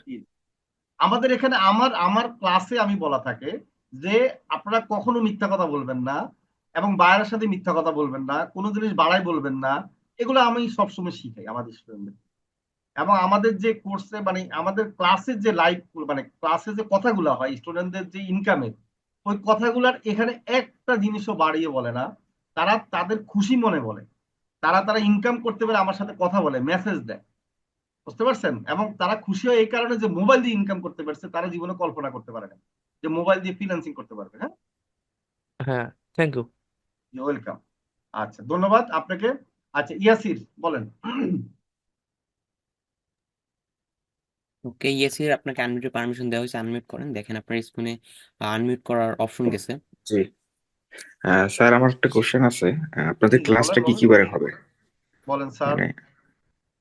আমাদের এখানে আমার আমার ক্লাসে আমি বলা থাকে যে আপনারা কখনো মিথ্যা কথা বলবেন না, এবং বাইরের সাথে মিথ্যা কথা বলবেন না, কোনো জিনিস বাড়াই বলবেন না। এগুলো আমি সবসময় শিখাই আমাদের স্টুডেন্টদের। এবং আমাদের যে কোর্সে মানে আমাদের ক্লাসের যে লাইভ, মানে ক্লাসে যে কথাগুলো হয় স্টুডেন্টদের যে ইনকামের, ওই কথাগুলার এখানে একটা জিনিসও বাড়িয়ে বলে না। তারা তাদের খুশি মনে বলে, তারা তারা ইনকাম করতে পারে, আমার সাথে কথা বলে, মেসেজ দেয়। বুঝতে পারছেন? এবং তারা খুশি হয় এই কারণে যে মোবাইল দিয়ে ইনকাম করতে পারছে, তারা জীবনে কল্পনা করতে পারে না যে মোবাইল দিয়ে ফিনান্সিং করতে পারবে। হ্যাঁ, হ্যাঁ, থ্যাংক ইউ। ওয়েলকাম। আচ্ছা, ধন্যবাদ আপনাকে। আচ্ছা, ইয়াসির বলেন। ওকে, ইয়েসির আপনাকে আনমিউটের পারমিশন দেওয়া হয়েছে, আনমিউট করেন। দেখেন আপনার স্ক্রিনে আনমিউট করার অপশন গেছে। জি স্যার, আমার একটা কোশ্চেন আছে। আপনাদের জি, ক্লাসটা বলেন কি বলেন কি বারে হবে? বলেন স্যার। মানে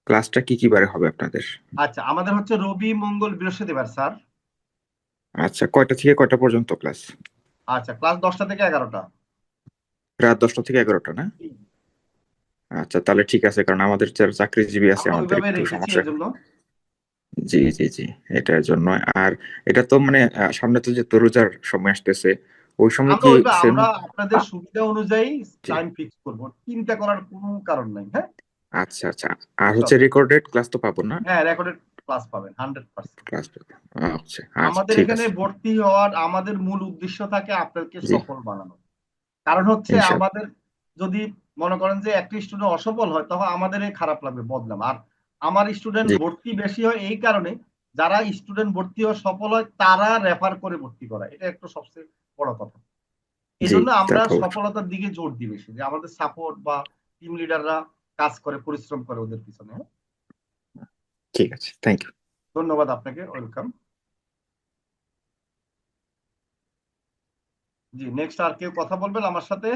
ক্লাসটা কি কি বারে হবে আপনাদের? আচ্ছা, আমাদের হচ্ছে রবি, মঙ্গল, বৃহস্পতিবার স্যার। আচ্ছা, কয়টা থেকে কয়টা পর্যন্ত ক্লাস? আচ্ছা, ক্লাস 10টা থেকে 11টা। রাত 10টা থেকে 11টা না? আচ্ছা, তাহলে ঠিক আছে, কারণ আমাদের যারা চাকরিজীবী আছে আমরা আমাদের ওইভাবে একটু রেখেছি সমস্যা। এর জন্য। জি জি জি, এটার জন্য। আর এটা তো মানে সামনে তো যে রোজার সময় আসতেছে, ওই সময় আমরা কি ওইভাবে সেম? আমরা আপনাদের সুবিধা অনুযায়ী জি, টাইম ফিক্স করবো, চিন্তা করার কোনো কারণ নাই। হ্যাঁ, আচ্ছা আচ্ছা। আর হচ্ছে রেকর্ডেড ক্লাস তো পাবো না? হ্যাঁ, রেকর্ডেড ক্লাস পাবেন 100%। ক্লাস পাবো। আচ্ছা আচ্ছা, আমাদের ঠিক এখানে আছে। ভর্তি হওয়ার আমাদের মূল উদ্দেশ্য থাকে আপনাদেরকে জি, সফল বানানো। কারণ হচ্ছে ইনশাল্লাহ। আমাদের যদি মনে করেন যে একটা স্টুডেন্ট অসফল হয়, তখন আমাদের খারাপ লাগবে, বদনাম। আর আমার স্টুডেন্ট জি ভর্তি বেশি হয় এই কারণে, যারা স্টুডেন্ট ভর্তি হয়ে সফল হয় তারা রেফার করে ভর্তি করা, এটা একটু সবচেয়ে বড় কথা। এই জি, জন্য তা আমরা তো অবশ্যই। সফলতার দিকে জোর দিই বেশি, যে আমাদের সাপোর্ট বা টিম লিডাররা কাজ করে, পরিশ্রম করে ওদের পিছনে। হ্যাঁ? ঠিক আছে, থ্যাংক ইউ। ধন্যবাদ আপনাকে, ওয়েলকাম। জি, নেক্সট আর কেউ কথা বলবেন আমার সাথে?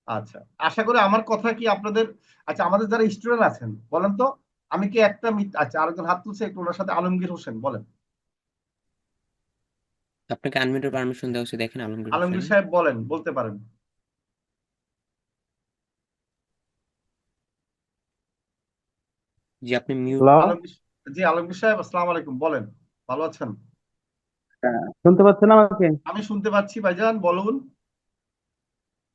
আচ্ছা, আশা করি আমার কথা কি আপনাদের, আচ্ছা আমাদের যারা স্টুডেন্ট আছেন বলেন তো, আমি কি একটা আচ্ছা, আরেকজন হাত তুলছে, একটু ওনার সাথে, আলমগীর হোসেন বলেন। আপনাকে আনমিউটের পারমিশন দেওয়া হয়েছে, দেখেন আলমগীর হোসেন। আলমগীর সাহেব বলেন, বলতে পারেন। জি, আপনি মিউট। হ্যালো। আলমগীর, জি আলমগীর সাহেব, আসসালামু আলাইকুম, বলেন। ভালো আছেন? শুনতে পাচ্ছেন আমাকে? আমি শুনতে পাচ্ছি ভাইজান, বলুন।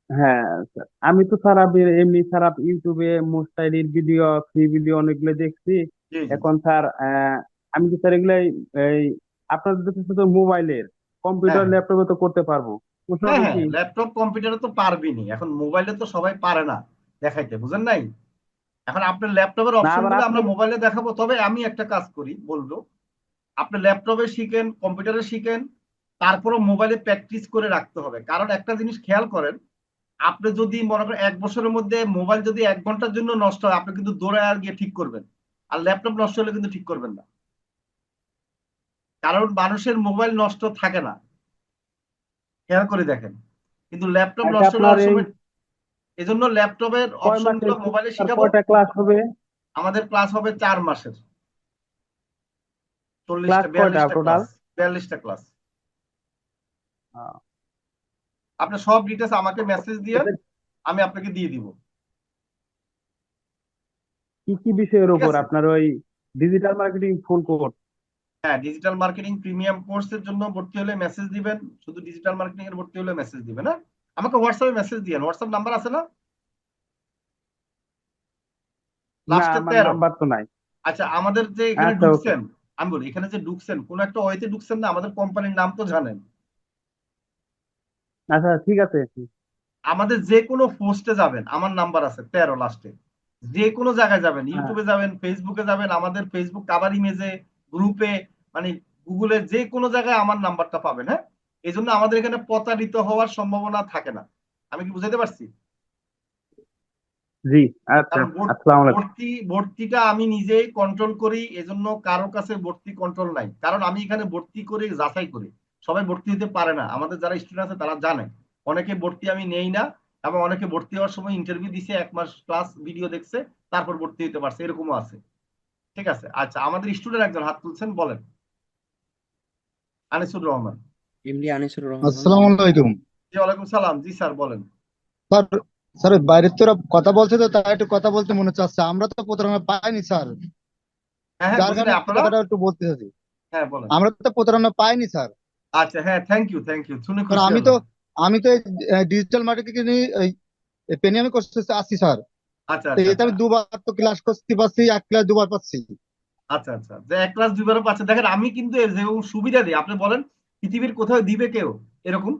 হ্যাঁ স্যার, আমি তো স্যার এমনি স্যার ইউটিউবে মুস্তাইরির ভিডিও, ফ্রি ভিডিও অনেকগুলো দেখছি। জি জি। এখন স্যার আমি কি স্যার এগুলাই এই আপনাদের কাছে শুধু মোবাইলের, হ্যাঁ কম্পিউটার ল্যাপটপে তো করতে পারবো, প্রশ্ন হ্যাঁ হবে হ্যাঁ, কি? ল্যাপটপ কম্পিউটারে তো পারবিনি, এখন মোবাইলে তো সবাই পারে না দেখাইতে, বুঝেন নাই? এখন আপনার ল্যাপটপের না অপশন আবার গুলো আপনি আমরা মোবাইলে দেখাবো, তবে আমি একটা কাজ করি বলবো, আপনি ল্যাপটপে শিখেন, কম্পিউটারে শিখেন, তারপরও মোবাইলে প্র্যাকটিস করে রাখতে হবে। কারণ একটা জিনিস খেয়াল করেন, আপনি যদি মনে করেন 1 বছরের মধ্যে মোবাইল যদি 1 ঘন্টার জন্য নষ্ট হয়, আপনি কিন্তু দৌড়ায় আর গিয়ে ঠিক করবেন। আর ল্যাপটপ নষ্ট হলে কিন্তু ঠিক করবেন না, কারণ মানুষের মোবাইল নষ্ট থাকে না, খেয়াল করে দেখেন। কিন্তু ল্যাপটপ এটা নষ্ট আপনার হওয়ার এই সময়, এই জন্য ল্যাপটপের কয় অপশন মাসের গুলো কোর্স মোবাইলে আর শিখাবো। কয়টা ক্লাস হবে? আমাদের ক্লাস হবে 4 মাসের, ক্লাস 40টা কয়টা 42টা টোটাল? ক্লাস, 42টা ক্লাস। আপনি সব ডিটেলস আমাকে মেসেজ দিয়েন, এটা আমি আপনাকে দিয়ে দিব। কি কি বিষয়ের ঠিক উপর আছে, আপনার ওই ডিজিটাল মার্কেটিং ফুল কোর্স? হ্যাঁ, ডিজিটাল মার্কেটিং প্রিমিয়াম কোর্সের জন্য ভর্তি হলে মেসেজ দিবেন, শুধু ডিজিটাল মার্কেটিং এর ভর্তি হলে মেসেজ দিবেন। হ্যাঁ, আমাকে হোয়াটসঅ্যাপে মেসেজ দিয়েন, হোয়াটসঅ্যাপ নাম্বার আছে না না, লাস্টে আমার 13? নাম্বার তো নাই। আচ্ছা, আমাদের যে এখানে আচ্ছা, ওকে। ঢুকছেন, আমি বলি এখানে যে ঢুকছেন কোন একটা ওয়েতে ঢুকছেন না, আমাদের কোম্পানির নাম তো জানেন। আচ্ছা, ঠিক আছে। আমাদের যে কোনো পোস্টে যাবেন, আমার নাম্বার আছে 13 লাস্টে। যে কোনো জায়গায় যাবেন, হ্যাঁ, ইউটিউবে যাবেন, ফেসবুকে যাবেন, আমাদের ফেসবুক কাভার ইমেজে, গ্রুপে, মানে গুগলে যে কোনো জায়গায় আমার নাম্বারটা পাবেন। হ্যাঁ, এই জন্য আমাদের এখানে প্রতারিত হওয়ার সম্ভাবনা থাকে না। আমি কি বুঝাতে পারছি? জি, আচ্ছা, কারণ আসসালামু আলাইকুম। ভর্তিটা আমি নিজেই কন্ট্রোল করি, এজন্য কারো কাছে ভর্তি কন্ট্রোল নাই। কারণ আমি এখানে ভর্তি করে যাচাই করি, সবাই ভর্তি হতে পারে না। আমাদের যারা স্টুডেন্ট আছে তারা জানে অনেকে ভর্তি আমি নেই না, এবং অনেকে ভর্তি হওয়ার সময় ইন্টারভিউ দিছে, 1 মাস ক্লাস ভিডিও দেখছে, তারপর ভর্তি হতে পারছে, এরকমও আছে। ঠিক আছে, আচ্ছা, আমাদের স্টুডেন্ট একজন হাত তুলছেন, বলেন। আনিসুর রহমান। এমডি আনিসুর রহমান। আসসালামু আলাইকুম জি, ওয়ালাইকুম সালাম। জি স্যার, বলেন। স্যার। স্যার, ওই বাইরের তোরা কথা বলছে তো তাই একটু কথা বলতে মনে চাচ্ছে। আমরা তো প্রতারণা পাইনি স্যার, হ্যাঁ হ্যাঁ, যার বুঝি না কারণে আপনারা। কথাটা একটু বলতে চাচ্ছি। হ্যাঁ, বলেন। আমরা তো প্রতারণা পাইনি স্যার। আচ্ছা, হ্যাঁ, থ্যাংক ইউ, থ্যাংক ইউ, শুনে স্যার, খুশি আমি তো হলাম। আমি তো ডিজিটাল মার্কেটিং নিয়ে প্রিমিয়াম কোর্সে আছি স্যার। আচ্ছা তো আচ্ছা এতে আচ্ছা আমি দুবার তো ক্লাস করতে পারছি, এক ক্লাস দুবার পাচ্ছি। আচ্ছা আচ্ছা, যে 1 ক্লাস 2বারও পাচ্ছে, দেখেন আমি কিন্তু এর যেরকম সুবিধা দিই, আপনি বলেন পৃথিবীর কোথাও দিবে কেউ এরকম?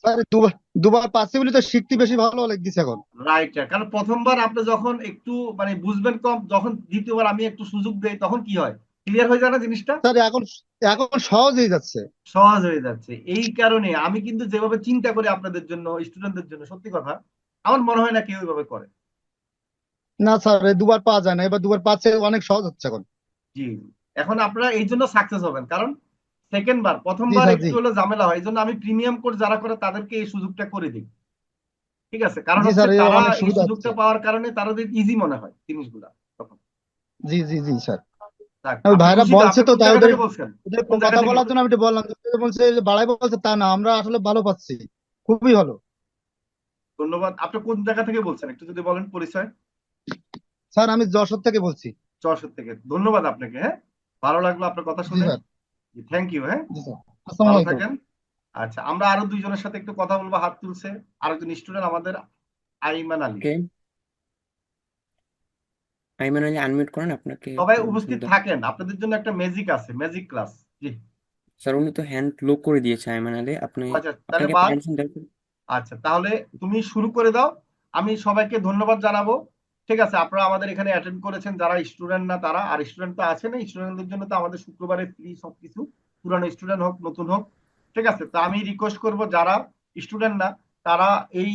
স্যার, দুবার দুবার পাচ্ছি বলে তো শিখতে বেশি ভালো লাগছে এখন। রাইট, কারণ প্রথমবার আপনি যখন একটু মানে বুঝবেন কম, যখন দ্বিতীয়বার আমি একটু সুযোগ দেই, তখন কি হয়, ক্লিয়ার হয়ে যায় না জিনিসটা, স্যার, এখন এখন সহজ হয়ে যাচ্ছে। সহজ হয়ে যাচ্ছে। এই কারণে আমি কিন্তু যেভাবে চিন্তা করি আপনাদের জন্য, স্টুডেন্টদের জন্য, সত্যি কথা আমার মনে হয় না কেউ ওইভাবে করে। না স্যার, এই দুবার পাওয়া যায় না, এবার দুবার পাচ্ছে, অনেক সহজ হচ্ছে এখন। জি, এখন আপনারা এই জন্য সাকসেস হবেন, কারণ জি প্রথমবার স্যার, একটু জি। হলো ঝামেলা হয়, এই জন্য আমি প্রিমিয়াম কোর্স যারা করে তাদেরকে এই সুযোগটা করে দিই। ঠিক আছে, কারণ জি হচ্ছে স্যার, এই তারা অনেক এই সুবিধা হচ্ছে। সুযোগটা পাওয়ার কারণে তাদের ইজি মনে হয় জিনিসগুলা তখন। জি জি জি স্যার। যাক, ওই আপনি ভাইরা খুশি তো? বলছে আপনি তো কোন তাই জায়গা ওদের থেকে বলছেন? ওদের কোন জায়গা কথা থেকে? বলার জন্য আমি এটা বললাম। ওদের বলছে যে বাড়াই বলছে, তা না, আমরা আসলে ভালো পাচ্ছি, খুবই ভালো। ধন্যবাদ। আপনি কোন জায়গা থেকে বলছেন একটু যদি বলেন পরিচয়। স্যার, আমি যশোর থেকে বলছি। যশোর থেকে। ধন্যবাদ আপনাকে। হ্যাঁ, ভালো লাগলো আপনার কথা জি শুনে। স্যার। Thank you. হ্যাঁ, জি স্যার। আসসালামু ভালো আলাইকুম। থাকেন। আচ্ছা, আমরা আরো দুইজনের সাথে একটু কথা বলবো, হাত তুলছে আরেকজন স্টুডেন্ট আমাদের, আইমান আলী। ওকে, আইমান আলী আনমিউট করেন, আপনাকে সবাই পারমিশন উপস্থিত দেওয়া। থাকেন, আপনাদের জন্য একটা ম্যাজিক আছে, ম্যাজিক ক্লাস। জি। স্যার, উনি তো হ্যান্ড লো করে দিয়েছে আইমান আলী, আচ্ছা, তাহলে আপনাকে বাদ। পারমিশন দেওয়া। আচ্ছা, তাহলে তুমি শুরু করে দাও, আমি সবাইকে ধন্যবাদ জানাবো। ঠিক আছে, আপনারা আমাদের এখানে অ্যাটেন্ড করেছেন, যারা স্টুডেন্ট না তারা, আর স্টুডেন্ট তো আছে না, স্টুডেন্টদের জন্য তো আমাদের শুক্রবারে ফ্রি সবকিছু, পুরানো স্টুডেন্ট হোক নতুন হোক। ঠিক আছে, তো আমি রিকোয়েস্ট করব যারা স্টুডেন্ট না তারা এই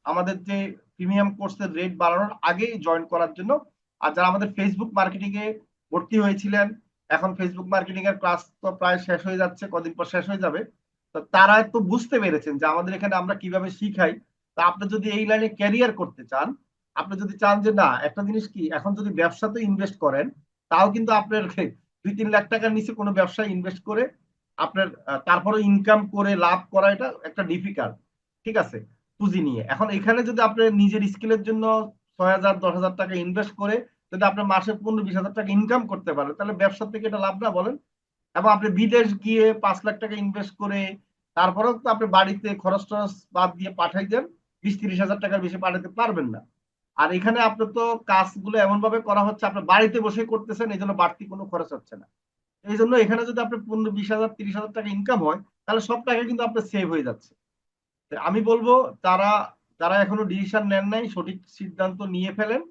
আমাদের যে প্রিমিয়াম কোর্সের রেট বাড়ানোর আগে জয়েন করার জন্য। আর যারা আমাদের ফেসবুক মার্কেটিং এ ভর্তি হয়েছিলেন, এখন ফেসবুক মার্কেটিং এর ক্লাস তো প্রায় শেষ হয়ে যাচ্ছে, কদিন পর শেষ হয়ে যাবে, তো তারা তো বুঝতে পেরেছেন যে আমাদের এখানে আমরা কিভাবে শিখাই। তা আপনি যদি এই লাইনে ক্যারিয়ার করতে চান, আপনি যদি চান যে না, একটা জিনিস কি, এখন যদি ব্যবসাতে ইনভেস্ট করেন, তাও কিন্তু আপনার 2-3 লাখ টাকার নিচে কোনো ব্যবসায় ইনভেস্ট করে আপনার তারপরে ইনকাম করে লাভ করা এটা একটা ডিফিকাল্ট। ঠিক আছে, পুঁজি নিয়ে। এখন এখানে যদি আপনি নিজের স্কিলের জন্য 6,000-10,000 টাকা ইনভেস্ট করে যদি আপনার মাসে 15-20 হাজার টাকা ইনকাম করতে পারেন, তাহলে ব্যবসা থেকে এটা লাভ না বলেন? এবং আপনি বিদেশ গিয়ে 5 লাখ টাকা ইনভেস্ট করে তারপরেও তো আপনি বাড়িতে খরচ টরচ বাদ দিয়ে পাঠাই দেন, 20-30 হাজার টাকার বেশি পাঠাতে পারবেন না। আর এখানে আপনার তো কাজগুলো এমন ভাবে করা হচ্ছে, আপনি বাড়িতে বসে করতেছেন, এই জন্য বাড়তি কোনো খরচ হচ্ছে না। এই জন্য এখানে যদি আপনার 15-20 হাজার 30 হাজার টাকা ইনকাম হয়, তাহলে সব টাকা কিন্তু আপনার সেভ হয়ে যাচ্ছে। আমি বলবো তারা যারা এখনো ডিসিশন নেন নাই, সঠিক সিদ্ধান্ত নিয়ে ফেলেন।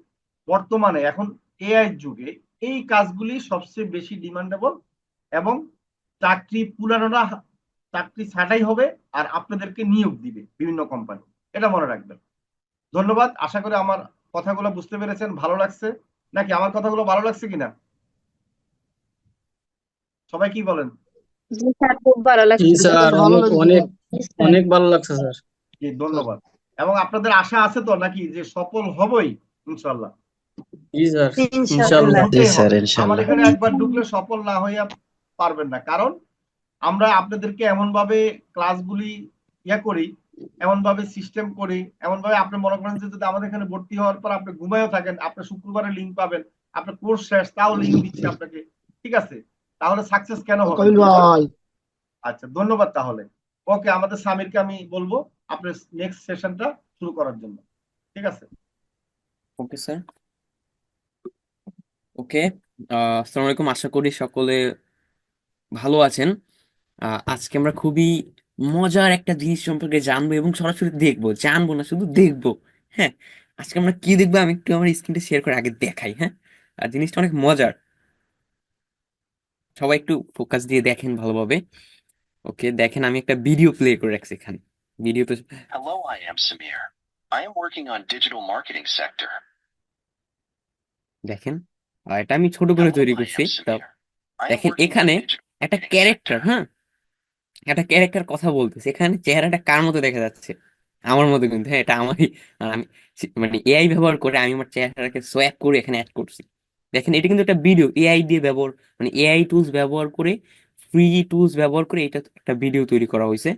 বর্তমানে এখন এআই যুগে এই কাজগুলি সবচেয়ে বেশি ডিমান্ডেবল, এবং চাকরি পুরানোরা চাকরি ছাঁটাই হবে, আর আপনাদেরকে নিয়োগ দিবে বিভিন্ন কোম্পানি, এটা মনে রাখবেন। ধন্যবাদ, আশা করি আমার কথাগুলো বুঝতে পেরেছেন, ভালো লাগছে নাকি? আমার কথাগুলো ভালো লাগছে কিনা, সবাই কি বলেন? জি স্যার, খুব ভালো জি লাগছে। স্যার, ভালো অনেক লেগেছে অনেক স্যার। অনেক ভালো লাগছে স্যার। জি, ধন্যবাদ। এবং আপনাদের আশা আছে তো নাকি যে সফল হবই ইনশাল্লাহ? জি স্যার, সফল ইনশাআল্লাহ। জি হতে স্যার, হবে। আমার ইনশাল্লাহ। এখানে একবার ঢুকলে সফল না হইয়া পারবেন না, কারণ আমরা আপনাদেরকে এমন ভাবে ক্লাসগুলি করি, এমন ভাবে সিস্টেম করি, এমন ভাবে আপনি মনে করেন যে যদি আমাদের এখানে ভর্তি হওয়ার পর আপনি ঘুমায়ও থাকেন, আপনি শুক্রবারে লিঙ্ক পাবেন, আপনার কোর্স শেষ তাও লিঙ্ক দিচ্ছে আপনাকে। ঠিক আছে, তাহলে সাকসেস কেন হবে কবির না? ভাই। আচ্ছা, ধন্যবাদ। তাহলে ওকে, আমাদের সামিরকে আমি বলবো আপনার নেক্সট সেশনটা শুরু করার জন্য। ঠিক আছে। Okay sir. ওকে, আসসালামু আলাইকুম, আশা করি সকলে ভালো আছেন। আজকে আমরা খুবই মজার একটা জিনিস সম্পর্কে জানবো এবং সরাসরি দেখবো, জানবো না শুধু দেখবো। হ্যাঁ, আজকে আমরা কি দেখবো আমি একটু আমার স্ক্রিনটা শেয়ার করে আগে দেখাই। হ্যাঁ, আর জিনিসটা অনেক মজার, সবাই একটু ফোকাস দিয়ে দেখেন ভালোভাবে। ওকে, দেখেন আমি একটা ভিডিও প্লে করে রাখছি এখানে। ভিডিও তো Hello, I am Samir. I am working on digital marketing sector. দেখেন, এটা আমি ছোট করে Hello, তৈরি I করছি। am তা Samir. I am দেখেন working on এখানে digital একটা marketing ক্যারেক্টার, sector. হ্যাঁ, একটা ক্যারেক্টার কথা বলতেছে। এখানে চেহারাটা কার মতো দেখা যাচ্ছে? আমার মতো কিন্তু। হ্যাঁ, এটা আমারই। আর আমি মানে এআই ব্যবহার করে আমি আমার চেহারাটাকে সোয়াপ করে এখানে অ্যাড করছি। দেখেন, এটা কিন্তু একটা ভিডিও এআই দিয়ে ব্যবহার, মানে এআই টুলস ব্যবহার করে, ফ্রি টুলস ব্যবহার করে এটা একটা ভিডিও তৈরি করা হয়েছে।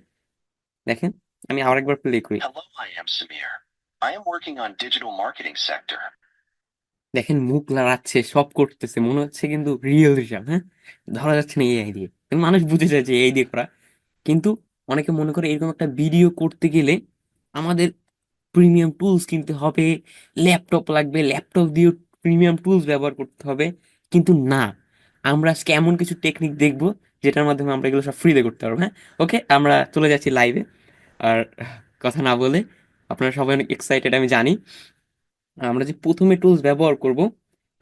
দেখেন, আমি আরেকবার প্লে করি। Hello, I am Samir. I am working on digital marketing sector. দেখেন, মুখ লড়াচ্ছে, সব করতেছে, মনে হচ্ছে কিন্তু রিয়েল হিসাব। হ্যাঁ, ধরা যাচ্ছে না এআই দিয়ে, কিন্তু মানুষ বুঝে যায় যে এআই দিয়ে করা। কিন্তু অনেকে মনে করে এরকম একটা ভিডিও করতে গেলে আমাদের প্রিমিয়াম টুলস কিনতে হবে, ল্যাপটপ লাগবে, ল্যাপটপ দিয়ে প্রিমিয়াম টুলস ব্যবহার করতে হবে। কিন্তু না, আমরা আজকে এমন কিছু টেকনিক দেখব যেটার মাধ্যমে আমরা এগুলো সব ফ্রিতে করতে পারবো। হ্যাঁ, ওকে, আমরা চলে যাচ্ছি লাইভে। আর কথা না বলে, আপনারা সবাই অনেক এক্সাইটেড আমি জানি। আমরা যে প্রথমে টুলস ব্যবহার করব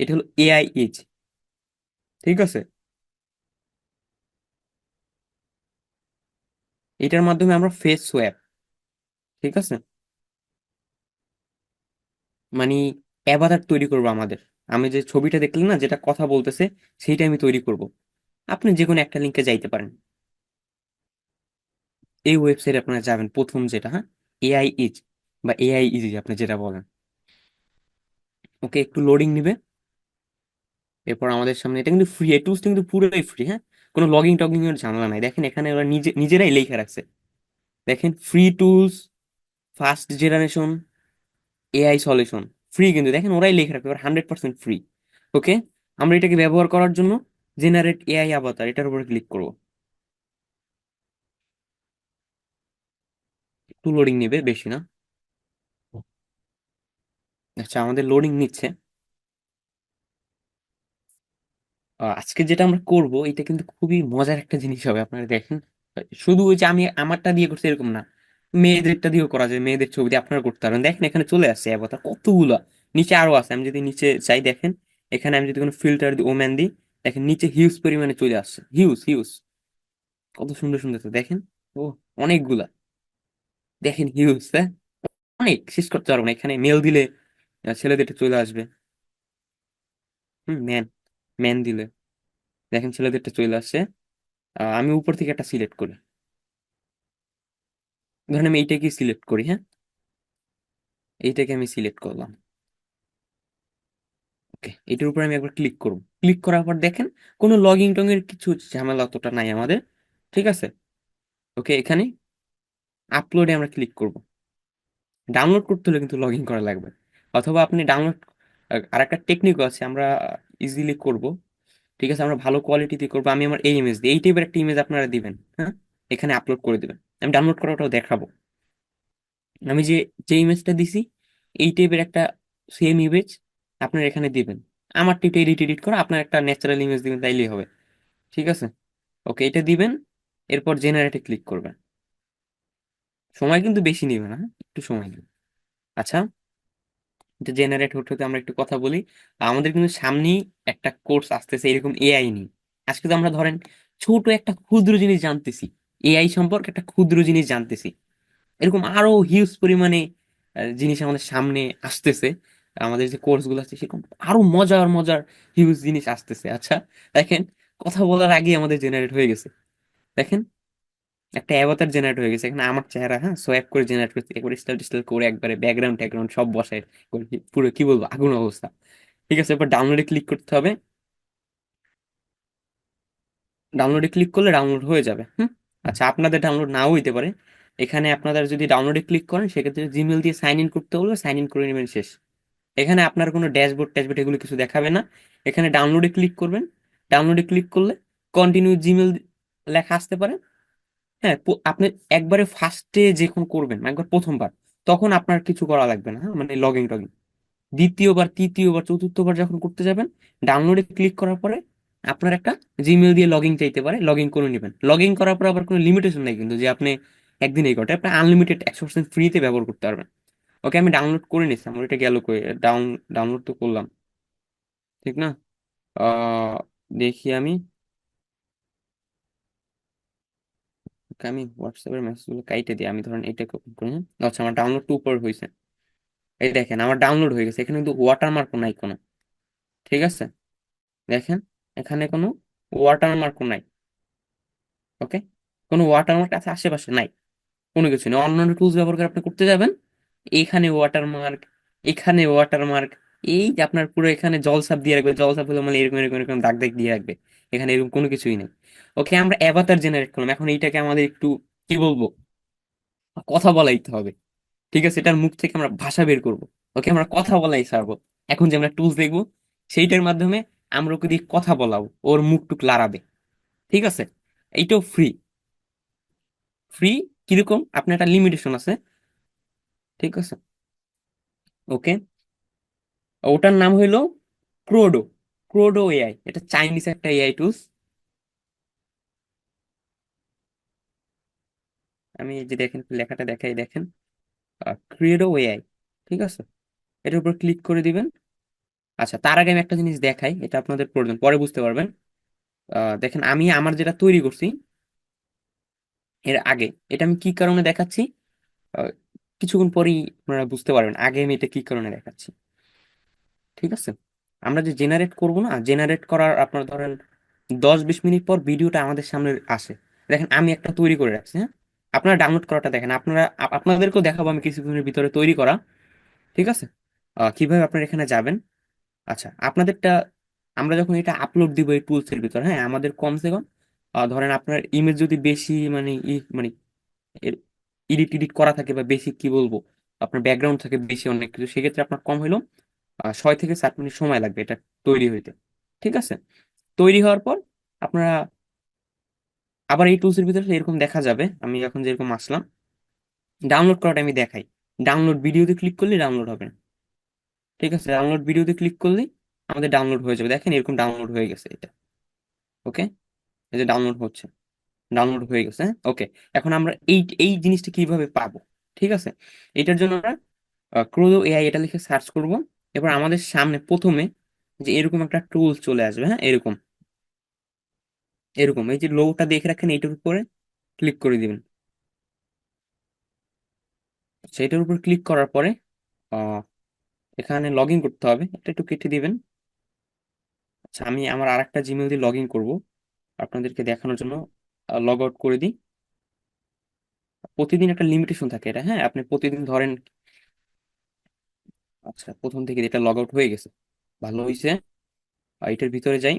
এটা হলো এআই ইজ। ঠিক আছে, এটার মাধ্যমে আমরা ফেস সোয়াপ, ঠিক আছে, মানে অ্যাভাটার তৈরি করবো আমাদের। আমি যে ছবিটা দেখলেন না, যেটা কথা বলতেছে, সেইটা আমি তৈরি করব। আপনি যে কোনো একটা লিঙ্কে যাইতে পারেন, এই ওয়েবসাইটে আপনারা যাবেন প্রথম যেটা, হ্যাঁ, এআই ইজ বা এআই ইজি আপনি যেটা বলেন। ওকে, একটু লোডিং নিবে। এরপর আমাদের সামনে, এটা কিন্তু ফ্রি, এই টুলসটা কিন্তু পুরোই ফ্রি। হ্যাঁ, কোনো লগিং টগিং এর ঝামেলা নাই। দেখেন, এখানে ওরা নিজেরাই লেখা রাখছে। দেখেন, free tools, first generation AI solution, free কিন্তু। দেখেন, ওরাই লেখা রাখবে, 100% ফ্রি। ওকে, আমরা এটাকে ব্যবহার করার জন্য জেনারেট এআই আভাতার এটার উপরে ক্লিক করব। একটু লোডিং নেবে, বেশি না। আচ্ছা, আমাদের লোডিং নিচ্ছে। আজকে যেটা আমরা করব এটা কিন্তু খুবই মজার একটা জিনিস হবে, আপনারা দেখেন। শুধু ওই যে আমি আমারটা দিয়ে করছি এরকম না, মেয়েদেরটা দিয়েও করা যায়, মেয়েদের ছবি দিয়ে আপনারা করতে পারবেন। দেখেন, এখানে চলে আসছে অ্যাভাটার কতগুলো, নিচে আরো আছে। আমি যদি নিচে চাই, দেখেন এখানে আমি যদি কোনো ফিল্টার দিই, ওম্যান দিই, দেখেন নিচে হিউজ পরিমাণে চলে আসছে, হিউজ হিউজ, কত সুন্দর সুন্দর তো দেখেন। ও, অনেকগুলা, দেখেন হিউজ। হ্যাঁ, অনেক, শেষ করতে পারবো না। এখানে মেল দিলে ছেলেদেরটা চলে আসবে। ম্যান, ম্যান দিলে দেখেন ছেলেদেরটা চলে আসছে। আমি উপর থেকে একটা সিলেক্ট করি, ধরেন আমি এইটাকে সিলেক্ট করি। হ্যাঁ, এইটাকে আমি সিলেক্ট করলাম। ওকে, এটার উপর আমি একবার ক্লিক করব। ক্লিক করার পর দেখেন, কোনো লগইন টং এর কিছু ঝামেলা অতটা নাই আমাদের। ঠিক আছে, ওকে, এখানে আপলোডে আমরা ক্লিক করব। ডাউনলোড করতে হলে কিন্তু লগ ইন করা লাগবে, অথবা আপনি ডাউনলোড, আর একটা টেকনিক আছে, আমরা ইজিলি করব। ঠিক আছে, আমরা ভালো কোয়ালিটিতে করবো। আমি আমার এই ইমেজ দিই, এই টাইপের একটা ইমেজ আপনারা দিবেন। হ্যাঁ, এখানে আপলোড করে দিবেন, আমি ডাউনলোড করাটাও দেখাবো। আমি যে যে ইমেজটা দিছি, এই টাইপের একটা সেম ইমেজ আপনারা এখানে দিবেন। আমার টিপে এডিট এডিট করে আপনার একটা ন্যাচারাল ইমেজ দিবেন, তাইলেই হবে। ঠিক আছে, ওকে, এটা দিবেন। এরপর জেনারেটে ক্লিক করবেন। সময় কিন্তু বেশি নেবে না, হ্যাঁ? একটু সময় নেবে। আচ্ছা, এটা জেনারেট হতে হতে আমরা একটু কথা বলি। আমাদের কিন্তু সামনেই একটা কোর্স আসতেছে এরকম এআই নিয়ে। আজকে তো আমরা ধরেন ছোট একটা ক্ষুদ্র জিনিস জানতেছি, এআই সম্পর্কে একটা ক্ষুদ্র জিনিস জানতেছি। এরকম আরো হিউজ পরিমাণে জিনিস আমাদের সামনে আসতেছে। আমাদের যে কোর্স গুলো আছে সেরকম আরো মজার মজার হিউজ জিনিস আসতেছে। আচ্ছা, দেখেন, কথা বলার আগে আমাদের জেনারেট হয়ে গেছে। দেখেন, একটা অ্যাভাতার জেনারেট হয়ে গেছে এখানে আমার চেহারা। হ্যাঁ, সোয়াইপ করে জেনারেট করছে, একবার স্টাইল টিস্টাইল করে একবারে ব্যাকগ্রাউন্ড ট্যাকগ্রাউন্ড সব বসায় করে পুরো কি বলবো, আগুন অবস্থা। ঠিক আছে, এবার ডাউনলোডে ক্লিক করতে হবে। ডাউনলোডে ক্লিক করলে ডাউনলোড হয়ে যাবে। আচ্ছা, আপনাদের ডাউনলোড নাও হইতে পারে। এখানে আপনারা যদি ডাউনলোডে ক্লিক করেন, সেক্ষেত্রে জিমেল দিয়ে সাইন ইন করতে হলে সাইন ইন করে নেবেন, শেষ। এখানে আপনার কোনো ড্যাশবোর্ড ট্যাশবোর্ড এগুলো কিছু দেখাবে না। এখানে ডাউনলোডে ক্লিক করবেন। ডাউনলোডে ক্লিক করলে কন্টিনিউ জিমেল লেখা আসতে পারে। হ্যাঁ, আপনি একবারে ফার্স্টে যখন করবেন, মানে একবার প্রথমবার, তখন আপনার কিছু করা লাগবে না, হ্যাঁ, মানে লগ ইন টগিন। দ্বিতীয়বার, তৃতীয়বার, চতুর্থবার যখন করতে যাবেন, ডাউনলোডে ক্লিক করার পরে আপনার একটা জিমেল দিয়ে লগ ইন চাইতে পারে, লগ ইন করে নেবেন। লগ ইন করার পর আবার কোনো লিমিটেশন নেই কিন্তু যে আপনি একদিনেই করতে, আপনি আনলিমিটেড 100% ফ্রিতে ব্যবহার করতে পারবেন। ওকে, আমি ডাউনলোড করে নিচ্ছি, আমার এটা গেল কই, ডাউনলোড তো করলাম, ঠিক না? দেখি আমি, ওকে, আমি হোয়াটসঅ্যাপের মেসেজগুলো কাইটে দিই, আমি ধরেন এটা কপি করি, হ্যাঁ? আচ্ছা, আমার ডাউনলোড তো উপর হয়েছে, এই দেখেন আমার ডাউনলোড হয়ে গেছে, এখানে কিন্তু ওয়াটারমার্কও নাই কোনো, ঠিক আছে? দেখেন, এখানে কোনো ওয়াটারমার্কও নাই। ওকে, কোনো ওয়াটারমার্ক আছে আশেপাশে নাই, কোনো কিছু নেই। অন্যান্য টুলস ব্যবহার করে আপনি করতে যাবেন, এইখানে ওয়াটারমার্ক, এখানে ওয়াটারমার্ক, এই যে আপনার পুরো এখানে জলছাপ দিয়ে রাখবে, জলছাপ হলো মানে এরকম এরকম এরকম দাগ দাগ দিয়ে রাখবে, এখানে এরকম কোনো কিছুই নেই। ওকে, আমরা অ্যাভাতার জেনারেট করলাম, এখন এইটাকে আমাদের একটু কি বলবো, কথা বলাইতে হবে, ঠিক আছে? এটার মুখ থেকে আমরা ভাষা বের করব। ওকে, আমরা কথা বলাই ছাড়বো। এখন যে আমরা টুলস দেখবো, সেইটার মাধ্যমে আমরা ওকে দিয়ে কথা বলাবো, ওর মুখ টুক লড়াবে, ঠিক আছে? এইটাও ফ্রি। ফ্রি কিরকম, আপনার একটা লিমিটেশন আছে, ঠিক আছে? ওকে, ওটার নাম হইলো ক্রোডো। ক্রোডো এআই, এটা চাইনিজ একটা এআই টুলস। আমি এই যে দেখেন লেখাটা দেখাই, দেখেন ক্রিয়েডো এআই, ঠিক আছে? এটার উপর ক্লিক করে দিবেন। আচ্ছা, তার আগে আমি একটা জিনিস দেখাই, এটা আপনাদের প্রয়োজন, পরে বুঝতে পারবেন। দেখেন, আমি আমার যেটা তৈরি করছি এর আগে, এটা আমি কি কারণে দেখাচ্ছি, আহ, কিছুক্ষণ পরেই আপনারা বুঝতে পারবেন। আগে আমি এটা কি কারণে দেখাচ্ছি, ঠিক আছে? আমরা যে জেনারেট করব না, জেনারেট করার আপনার ধরেন 10-20 মিনিট পর ভিডিওটা আমাদের সামনে আসে। দেখেন, আমি একটা তৈরি করে রাখছি, হ্যাঁ? আপনারা ডাউনলোড করাটা দেখেন, আপনাদেরকেও দেখাবো আমি কিছুক্ষণের ভিতরে তৈরি করা, ঠিক আছে? কিভাবে আপনারা এখানে যাবেন। আচ্ছা, আপনাদেরটা, আমরা যখন এটা আপলোড দিব এই টুলস এর ভিতর, হ্যাঁ, আমাদের কমসে কম ধরেন আপনার ইমেজ যদি বেশি মানে মানে এডিট টিডিট করা থাকে, বা বেশি কি বলবো, আপনার ব্যাকগ্রাউন্ড থাকে বেশি অনেক কিছু, সেক্ষেত্রে আপনার কম হইলো 6 থেকে 7 মিনিট সময় লাগবে এটা তৈরি হইতে, ঠিক আছে? তৈরি হওয়ার পর আপনারা আবার এই টুলসের ভিতরে এরকম দেখা যাবে। আমি এখন যেরকম আসলাম, ডাউনলোড করাটা আমি দেখাই। ডাউনলোড ভিডিওতে ক্লিক করলে ডাউনলোড হবে, ঠিক আছে? ডাউনলোড ভিডিওতে ক্লিক করলে আমাদের ডাউনলোড হয়ে যাবে, দেখেন এরকম ডাউনলোড হয়ে গেছে এটা। ওকে, এই যে ডাউনলোড হচ্ছে, ডাউনলোড হয়ে গেছে, হ্যাঁ? ওকে, এখন আমরা এই এই জিনিসটা কিভাবে পাবো, ঠিক আছে? এটার জন্য আমরা ক্রোডো এআই এটা লিখে সার্চ করব। এবার আমাদের সামনে প্রথমে যে এরকম একটা টুল চলে আসবে, হ্যাঁ, এরকম এরকম এই যে লোগোটা দেখে রাখেন, এইটার উপরে ক্লিক করে দিবেন। সেইটার উপর ক্লিক করার পরে আহ, এখানে লগ ইন করতে হবে, এটা একটু কেটে দিবেন। আচ্ছা, আমি আমার আরেকটা জিমেল দিয়ে লগ ইন করবো আপনাদেরকে দেখানোর জন্য, লগ আউট করে দিই। প্রতিদিন একটা লিমিটেশন থাকে এটা, হ্যাঁ, আপনি প্রতিদিন ধরেন, আচ্ছা প্রথম থেকে এটা লগ আউট হয়ে গেছে, ভালো হয়েছে। এটার ভিতরে যাই,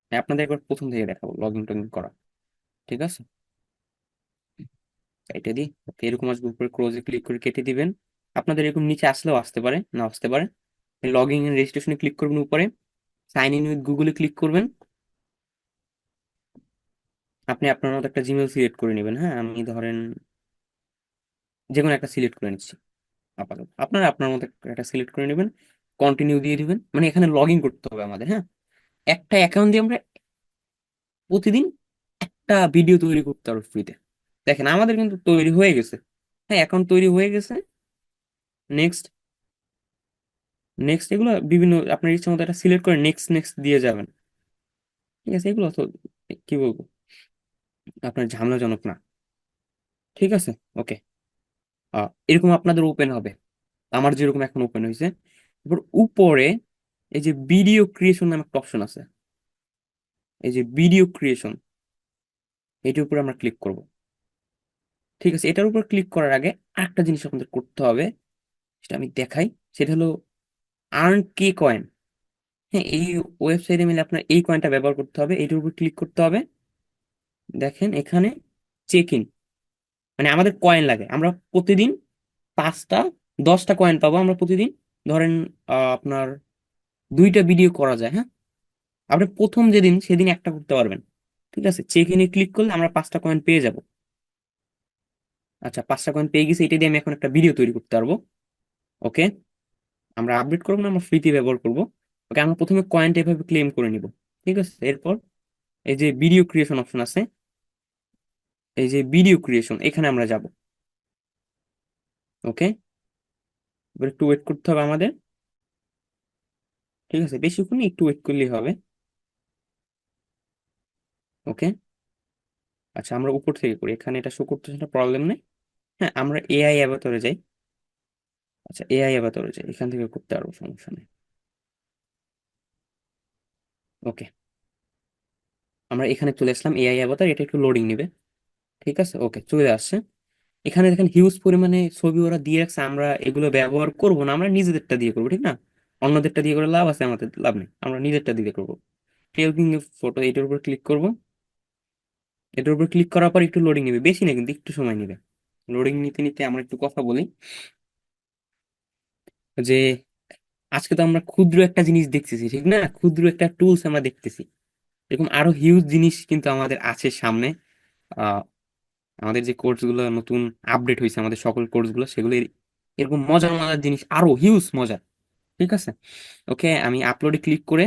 আমি আপনাদের একবার প্রথম থেকে দেখাবো লগ ইন টগিন করা, ঠিক আছে? কেটে দিই, ওকে, এরকম আসবে, উপরে ক্লোজে ক্লিক করে কেটে দিবেন। আপনাদের এরকম নিচে আসলেও আসতে পারে, না আসতে পারে। লগ ইন রেজিস্ট্রেশনে ক্লিক করবেন, উপরে সাইন ইন উইথ গুগলে ক্লিক করবেন। আপনি আপনার মতো একটা জিমেল সিলেক্ট করে নেবেন, হ্যাঁ, আমি ধরেন যে কোনো একটা সিলেক্ট করে নিচ্ছি আপাতত, আপনারা আপনার মতো একটা সিলেক্ট করে নেবেন, কন্টিনিউ দিয়ে দিবেন। মানে এখানে লগ ইন করতে হবে আমাদের, হ্যাঁ। একটা অ্যাকাউন্ট দিয়ে আমরা প্রতিদিন একটা ভিডিও তৈরি করতে পারবো ফ্রিতে। দেখেন, আমাদের কিন্তু তৈরি হয়ে গেছে, হ্যাঁ, অ্যাকাউন্ট তৈরি হয়ে গেছে। নেক্সট, নেক্সট, এগুলো বিভিন্ন আপনার ইচ্ছা মতো একটা সিলেক্ট করে নেক্সট নেক্সট দিয়ে যাবেন, ঠিক আছে? এগুলো তো কি বলবো, আপনার ঝামেলাজনক না, ঠিক আছে? ওকে, এরকম আপনাদের ওপেন হবে, আমার যেরকম এখন ওপেন হয়েছে। এবার উপরে এই যে ভিডিও ক্রিয়েশন নামে একটা অপশন আছে, এই যে ভিডিও ক্রিয়েশন, এটার উপরে আমরা ক্লিক করব, ঠিক আছে? এটার উপর ক্লিক করার আগে আরেকটা জিনিস আপনাদের করতে হবে, সেটা আমি দেখাই। সেটা হলো আর্ন কে কয়েন। হ্যাঁ, এই ওয়েবসাইটে মিলে আপনার এই কয়েনটা ব্যবহার করতে হবে, এটার উপর ক্লিক করতে হবে। দেখেন এখানে চেক ইন, মানে আমাদের কয়েন লাগে, আমরা প্রতিদিন 5টা 10টা কয়েন পাবো আমরা প্রতিদিন। ধরেন আপনার 2টা ভিডিও করা যায়, হ্যাঁ, আপনি প্রথম যেদিন সেদিন একটা করতে পারবেন, ঠিক আছে, চেক ইনে ক্লিক করলে আমরা 5টা কয়েন পেয়ে যাব। আচ্ছা, 5টা কয়েন পেয়ে গেছি, এটা দিয়ে আমি এখন একটা ভিডিও তৈরি করতে পারবো। ওকে, আমরা আপডেট করবো না, আমরা ফ্রিতে ব্যবহার করবো। ওকে, আমরা প্রথমে কয়েনটা এভাবে ক্লেম করে নিব। ঠিক আছে, এরপর এই যে ভিডিও ক্রিয়েশন অপশন আছে, এই যে ভিডিও ক্রিয়েশন, এখানে আমরা যাব। ওকে, এবার একটু ওয়েট করতে হবে আমাদের। ঠিক আছে, বেশিক্ষণ না, একটু ওয়েট করলেই হবে। ওকে, আচ্ছা আমরা উপর থেকে করি, এখানে এটা শো করতেছে না, প্রবলেম নেই। হ্যাঁ, আমরা এআই অ্যাভাতারে যাই। আচ্ছা, এআই অ্যাভাতারে যাই, এখান থেকে করতে পারবো, সমস্যা নেই। ওকে, আমরা এখানে চলে আসলাম, এআই অ্যাভাতার, এটা একটু লোডিং নেবে। ঠিক আছে, ওকে, চলে আসছে। এখানে দেখেন হিউজ পরিমাণে ছবি ওরা দিয়ে রাখছে, আমরা এগুলো ব্যবহার করব না, আমরা নিজেদেরটা দিয়ে করবো, ঠিক না? অন্যদেরটা দিয়ে করে লাভ আছে, আমাদের লাভ নেই, আমরা নিজেরটা দিয়ে করবো। হেল্পিং ফটো, এটার উপর ক্লিক করব। এটার উপর ক্লিক করার পর একটু লোডিং নেবে, বেশি না কিন্তু, একটু সময় নেবে। লোডিং নিতে নিতে আমরা একটু কথা বলি যে আজকে তো আমরা ক্ষুদ্র একটা জিনিস দেখতেছি, ঠিক না? ক্ষুদ্র একটা টুলস আমরা দেখতেছি, এরকম আরো হিউজ জিনিস কিন্তু আমাদের আছে সামনে। আহ আমাদের যে কোর্স গুলো নতুন আপডেট হয়েছে, আমাদের সকল কোর্স গুলো, সেগুলো এরকম মজার মজার জিনিস আরো হিউজ মজার। ঠিক আছে, ওকে, আমি আপলোডে ক্লিক করে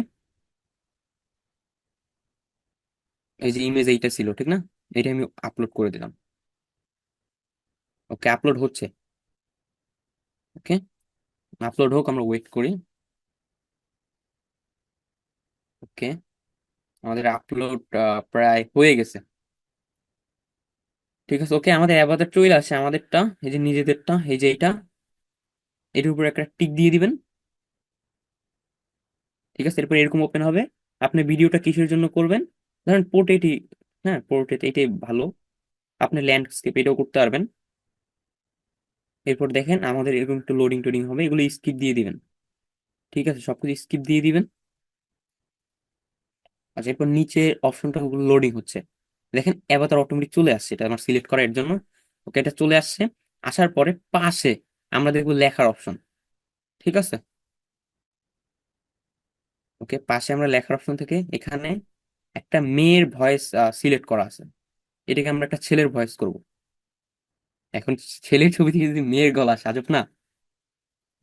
এই যে ইমেজ এইটা ছিল, ঠিক না? এটা আমি আপলোড করে দিলাম। ওকে, আপলোড হচ্ছে। ওকে, আপলোড হোক, আমরা ওয়েট করি। ওকে, আমাদের আপলোড প্রায় হয়ে গেছে। ঠিক আছে, ওকে, আমাদের অ্যাভাটার চলে আসে, আমাদেরটা এই যে নিজেদেরটা, এই যে এটা, এটার উপর একটা টিক দিয়ে দিবেন। ঠিক আছে, এরপর এরকম ওপেন হবে। আপনি ভিডিওটা কিসের জন্য করবেন? ধরেন পোর্ট্রেটই, হ্যাঁ পোর্ট্রেট এটাই ভালো। আপনি ল্যান্ডস্কেপ এটাও করতে পারবেন। এরপর দেখেন আমাদের এরকম একটু লোডিং টোডিং হবে, এগুলো স্কিপ দিয়ে দিবেন। ঠিক আছে, সবকিছু স্কিপ দিয়ে দিবেন। আচ্ছা, এরপর নিচে অপশনটা লোডিং হচ্ছে, দেখেন অ্যাভাটার অটোমেটিক চলে আসছে, এটা আমার সিলেক্ট করার জন্য। ওকে, এটা চলে আসছে। আসার পরে পাশে আমরা দেখবো লেখার অপশন। ঠিক আছে, ওকে, পাশে আমরা লেখার অপশন থেকে এখানে একটা মেয়ের ভয়েস সিলেক্ট করা আছে, এটাকে আমরা একটা ছেলের ভয়েস করব। এখন ছেলের ছবি থেকে যদি মেয়ের গলা আসে, আজব না?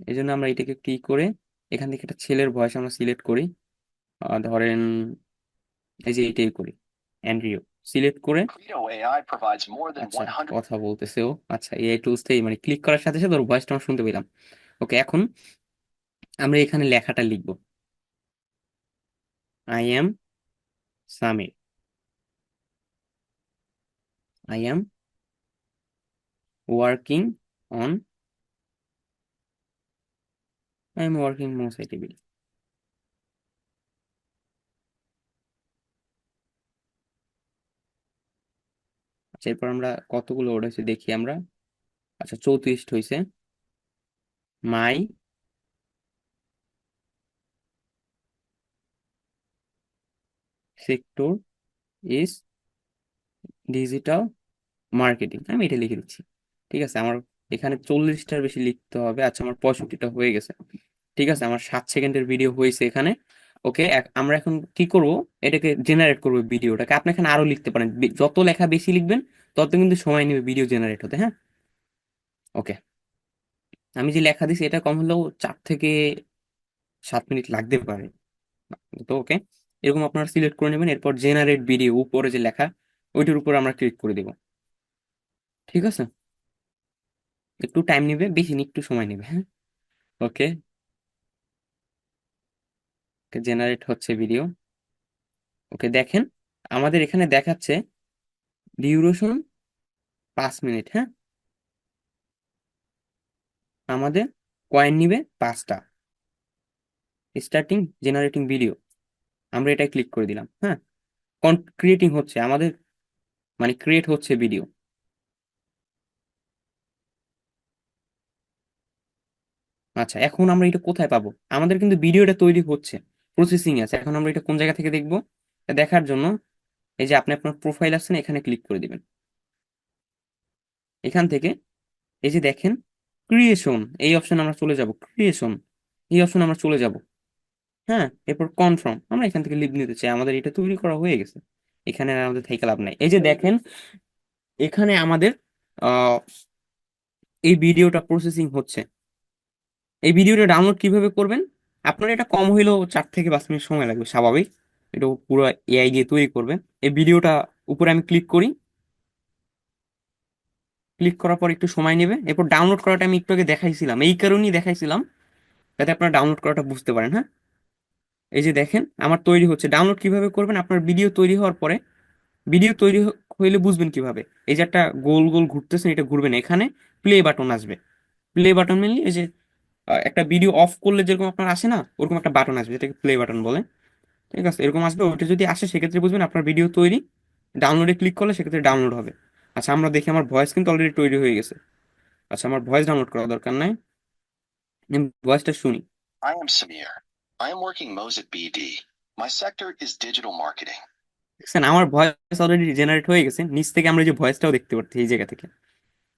এই জন্য আমরা এটাকে কি করে এখান থেকে একটা ছেলের ভয়েস আমরা সিলেক্ট করি। ধরেন এই যে এইটাই করি, অ্যান্ড্রিও সিলেক্ট করে। Credo AI provides more than আচ্ছা, 100 কথা বলতেছে ও, আচ্ছা এআই টুলসটাই মানে ক্লিক করার সাথে সাথে ওর ভয়েসটা আমরা শুনতে পেলাম। ওকে, এখন আমরা এখানে লেখাটা লিখবো, I am Samir, I am working on, I am working মোসাইটি বিল। আচ্ছা, এরপর আমরা কতগুলো ওড হয়েছে দেখি আমরা। আচ্ছা, 34 হয়েছে। মাই সেক্টর ইজ ডিজিটাল মার্কেটিং, আমি এটা লিখে দিচ্ছি। ঠিক আছে, আমার এখানে 40টার বেশি লিখতে হবে। আচ্ছা, আমার 65টা হয়ে গেছে। ঠিক আছে, আমার 7 সেকেন্ডের ভিডিও হয়েছে এখানে। ওকে, আমরা এখন কি করব, এটাকে জেনারেট করবো ভিডিওটাকে। আপনি এখানে আরো লিখতে পারেন, যত লেখা বেশি লিখবেন তত কিন্তু সময় নেবে ভিডিও জেনারেট হতে। হ্যাঁ, ওকে, আমি যে লেখা দিছি এটা কম হলেও 4 থেকে 7 মিনিট লাগতে পারে। তো ওকে, এরকম আপনারা সিলেক্ট করে নেবেন, এরপর জেনারেট ভিডিও উপরে যে লেখা, ওইটার উপর আমরা ক্লিক করে দিব। ঠিক আছে, একটু টাইম নেবে, বেশি না, একটু সময় নেবে। হ্যাঁ, ওকে, জেনারেট হচ্ছে ভিডিও। ওকে, দেখেন আমাদের এখানে দেখাচ্ছে ডিউরেশন 5 মিনিট। হ্যাঁ, আমাদের কয়েন নিবে 5টা। স্টার্টিং জেনারেটিং ভিডিও, আমরা এটা ক্লিক করে দিলাম। হ্যাঁ, ক্রিয়েটিং হচ্ছে আমাদের, মানে ক্রিয়েট হচ্ছে ভিডিও। আচ্ছা, এখন আমরা এটা কোথায় পাবো? আমাদের কিন্তু ভিডিওটা তৈরি হচ্ছে, প্রসেসিং আছে, এখন আমরা এটা কোন জায়গা থেকে দেখবো? এটা দেখার জন্য এই যে আপনি আপনার প্রোফাইল আছেন, এখানে ক্লিক করে দিবেন। এখান থেকে এই যে দেখেন ক্রিয়েশন, এই অপশন আমরা চলে যাব, ক্রিয়েশন এই অপশন আমরা চলে যাব। হ্যাঁ, এরপর কনফার্ম, আমরা এখান থেকে লিভ নিতে চাই, আমাদের এটা তৈরি করা হয়ে গেছে। এখানে আর আমাদের থেকে লাভ নাই। এই যে দেখেন এখানে আমাদের আহ এই ভিডিওটা প্রসেসিং হচ্ছে। এই ভিডিওটা ডাউনলোড কিভাবে করবেন? আপনার এটা কম হইলেও 4 থেকে 5 মিনিট সময় লাগবে, স্বাভাবিক। এটা পুরো এআই দিয়ে তৈরি করবেন। এই ভিডিওটা উপরে আমি ক্লিক করি, ক্লিক করার পর একটু সময় নেবে। এরপর ডাউনলোড করাটা আমি একটু আগে দেখাইছিলাম, এই কারণেই দেখাইছিলাম যাতে আপনারা ডাউনলোড করাটা বুঝতে পারেন। হ্যাঁ, এই যে দেখেন আমার তৈরি হচ্ছে। ডাউনলোড কিভাবে করবেন? আপনার ভিডিও তৈরি হওয়ার পরে, ভিডিও তৈরি হইলে বুঝবেন কিভাবে, এই যে একটা গোল গোল ঘুরতেছে, এটা ঘুরবে না, এখানে প্লে বাটন আসবে। প্লে বাটন মেনলি এই যে একটা ভিডিও অফ করলে যেরকম আপনার আসে না, ওরকম একটা বাটন আসবে যেটাকে প্লে বাটন বলে। ঠিক আছে, এরকম আসবে। ওইটা যদি আসে সেক্ষেত্রে বুঝবেন আপনার ভিডিও তৈরি। ডাউনলোডে ক্লিক করলে সেক্ষেত্রে ডাউনলোড হবে। আচ্ছা, আমরা দেখি আমার ভয়েস কিন্তু অলরেডি তৈরি হয়ে গেছে। আচ্ছা, আমার ভয়েস ডাউনলোড করার দরকার নাই, ভয়েসটা শুনি। I am Samir. I am working Moz at BD. My sector is digital marketing. দেখছেন আমার ভয়েস অলরেডি জেনারেট হয়ে গেছে। নিচ থেকে আমরা এই যে ভয়েসটাও দেখতে পাচ্ছি এই জায়গা থেকে।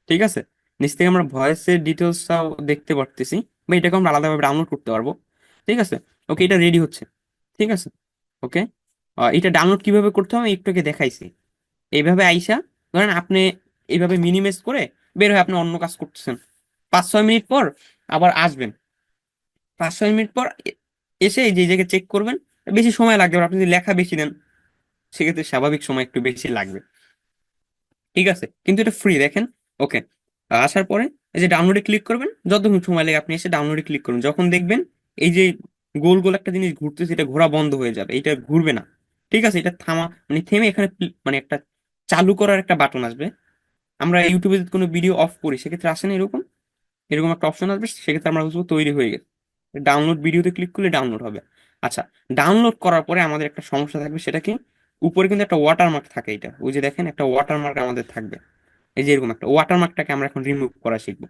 ঠিক আছে, নিচ থেকে আমরা ভয়েসের ডিটেলসটাও দেখতে পারতেছি, বা এটাকে আমরা আলাদাভাবে ডাউনলোড করতে পারবো। ঠিক আছে, ওকে, এটা রেডি হচ্ছে। ঠিক আছে, ওকে। এটা ডাউনলোড কিভাবে করতে হবে একটু আগে দেখাইছি। এইভাবে আইসা, ধরেন আপনি এইভাবে মিনিমাইজ করে বের হয়ে আপনি অন্য কাজ করতেছেন, 5-6 মিনিট পর আবার আসবেন। 5-6 মিনিট পর এসে এই যে এই জায়গায় চেক করবেন। বেশি সময় লাগবে, আপনি যদি লেখা বেশি দেন সেক্ষেত্রে স্বাভাবিক সময় একটু বেশি লাগবে। ঠিক আছে, কিন্তু এটা ফ্রি, দেখেন। ওকে, আসার পরে এই যে ডাউনলোডে ক্লিক করবেন, যতক্ষণ সময় লাগে আপনি এসে ডাউনলোডে ক্লিক করুন। যখন দেখবেন এই যে গোল গোল একটা জিনিস ঘুরতেছে, এটা ঘোরা বন্ধ হয়ে যাবে, এটা ঘুরবে না। ঠিক আছে, এটা থামা মানে থেমে এখানে মানে একটা চালু করার একটা বাটন আসবে। আমরা ইউটিউবে যদি কোনো ভিডিও অফ করি সেক্ষেত্রে আসে না এরকম, এরকম একটা অপশন আসবে, সেক্ষেত্রে আমরা বুঝবো তৈরি হয়ে গেছে। ডাউনলোড ভিডিওতে ক্লিক করলে ডাউনলোড হবে। আচ্ছা, ডাউনলোড করার পরে আমাদের একটা সমস্যা থাকবে, সেটা কি? উপরে কিন্তু একটা ওয়াটারমার্ক থাকে, এটা ওই যে দেখেন একটা ওয়াটারমার্ক আমাদের থাকবে। এই যে এরকম একটা ওয়াটারমার্কটাকে আমরা এখন রিমুভ করা শিখবো।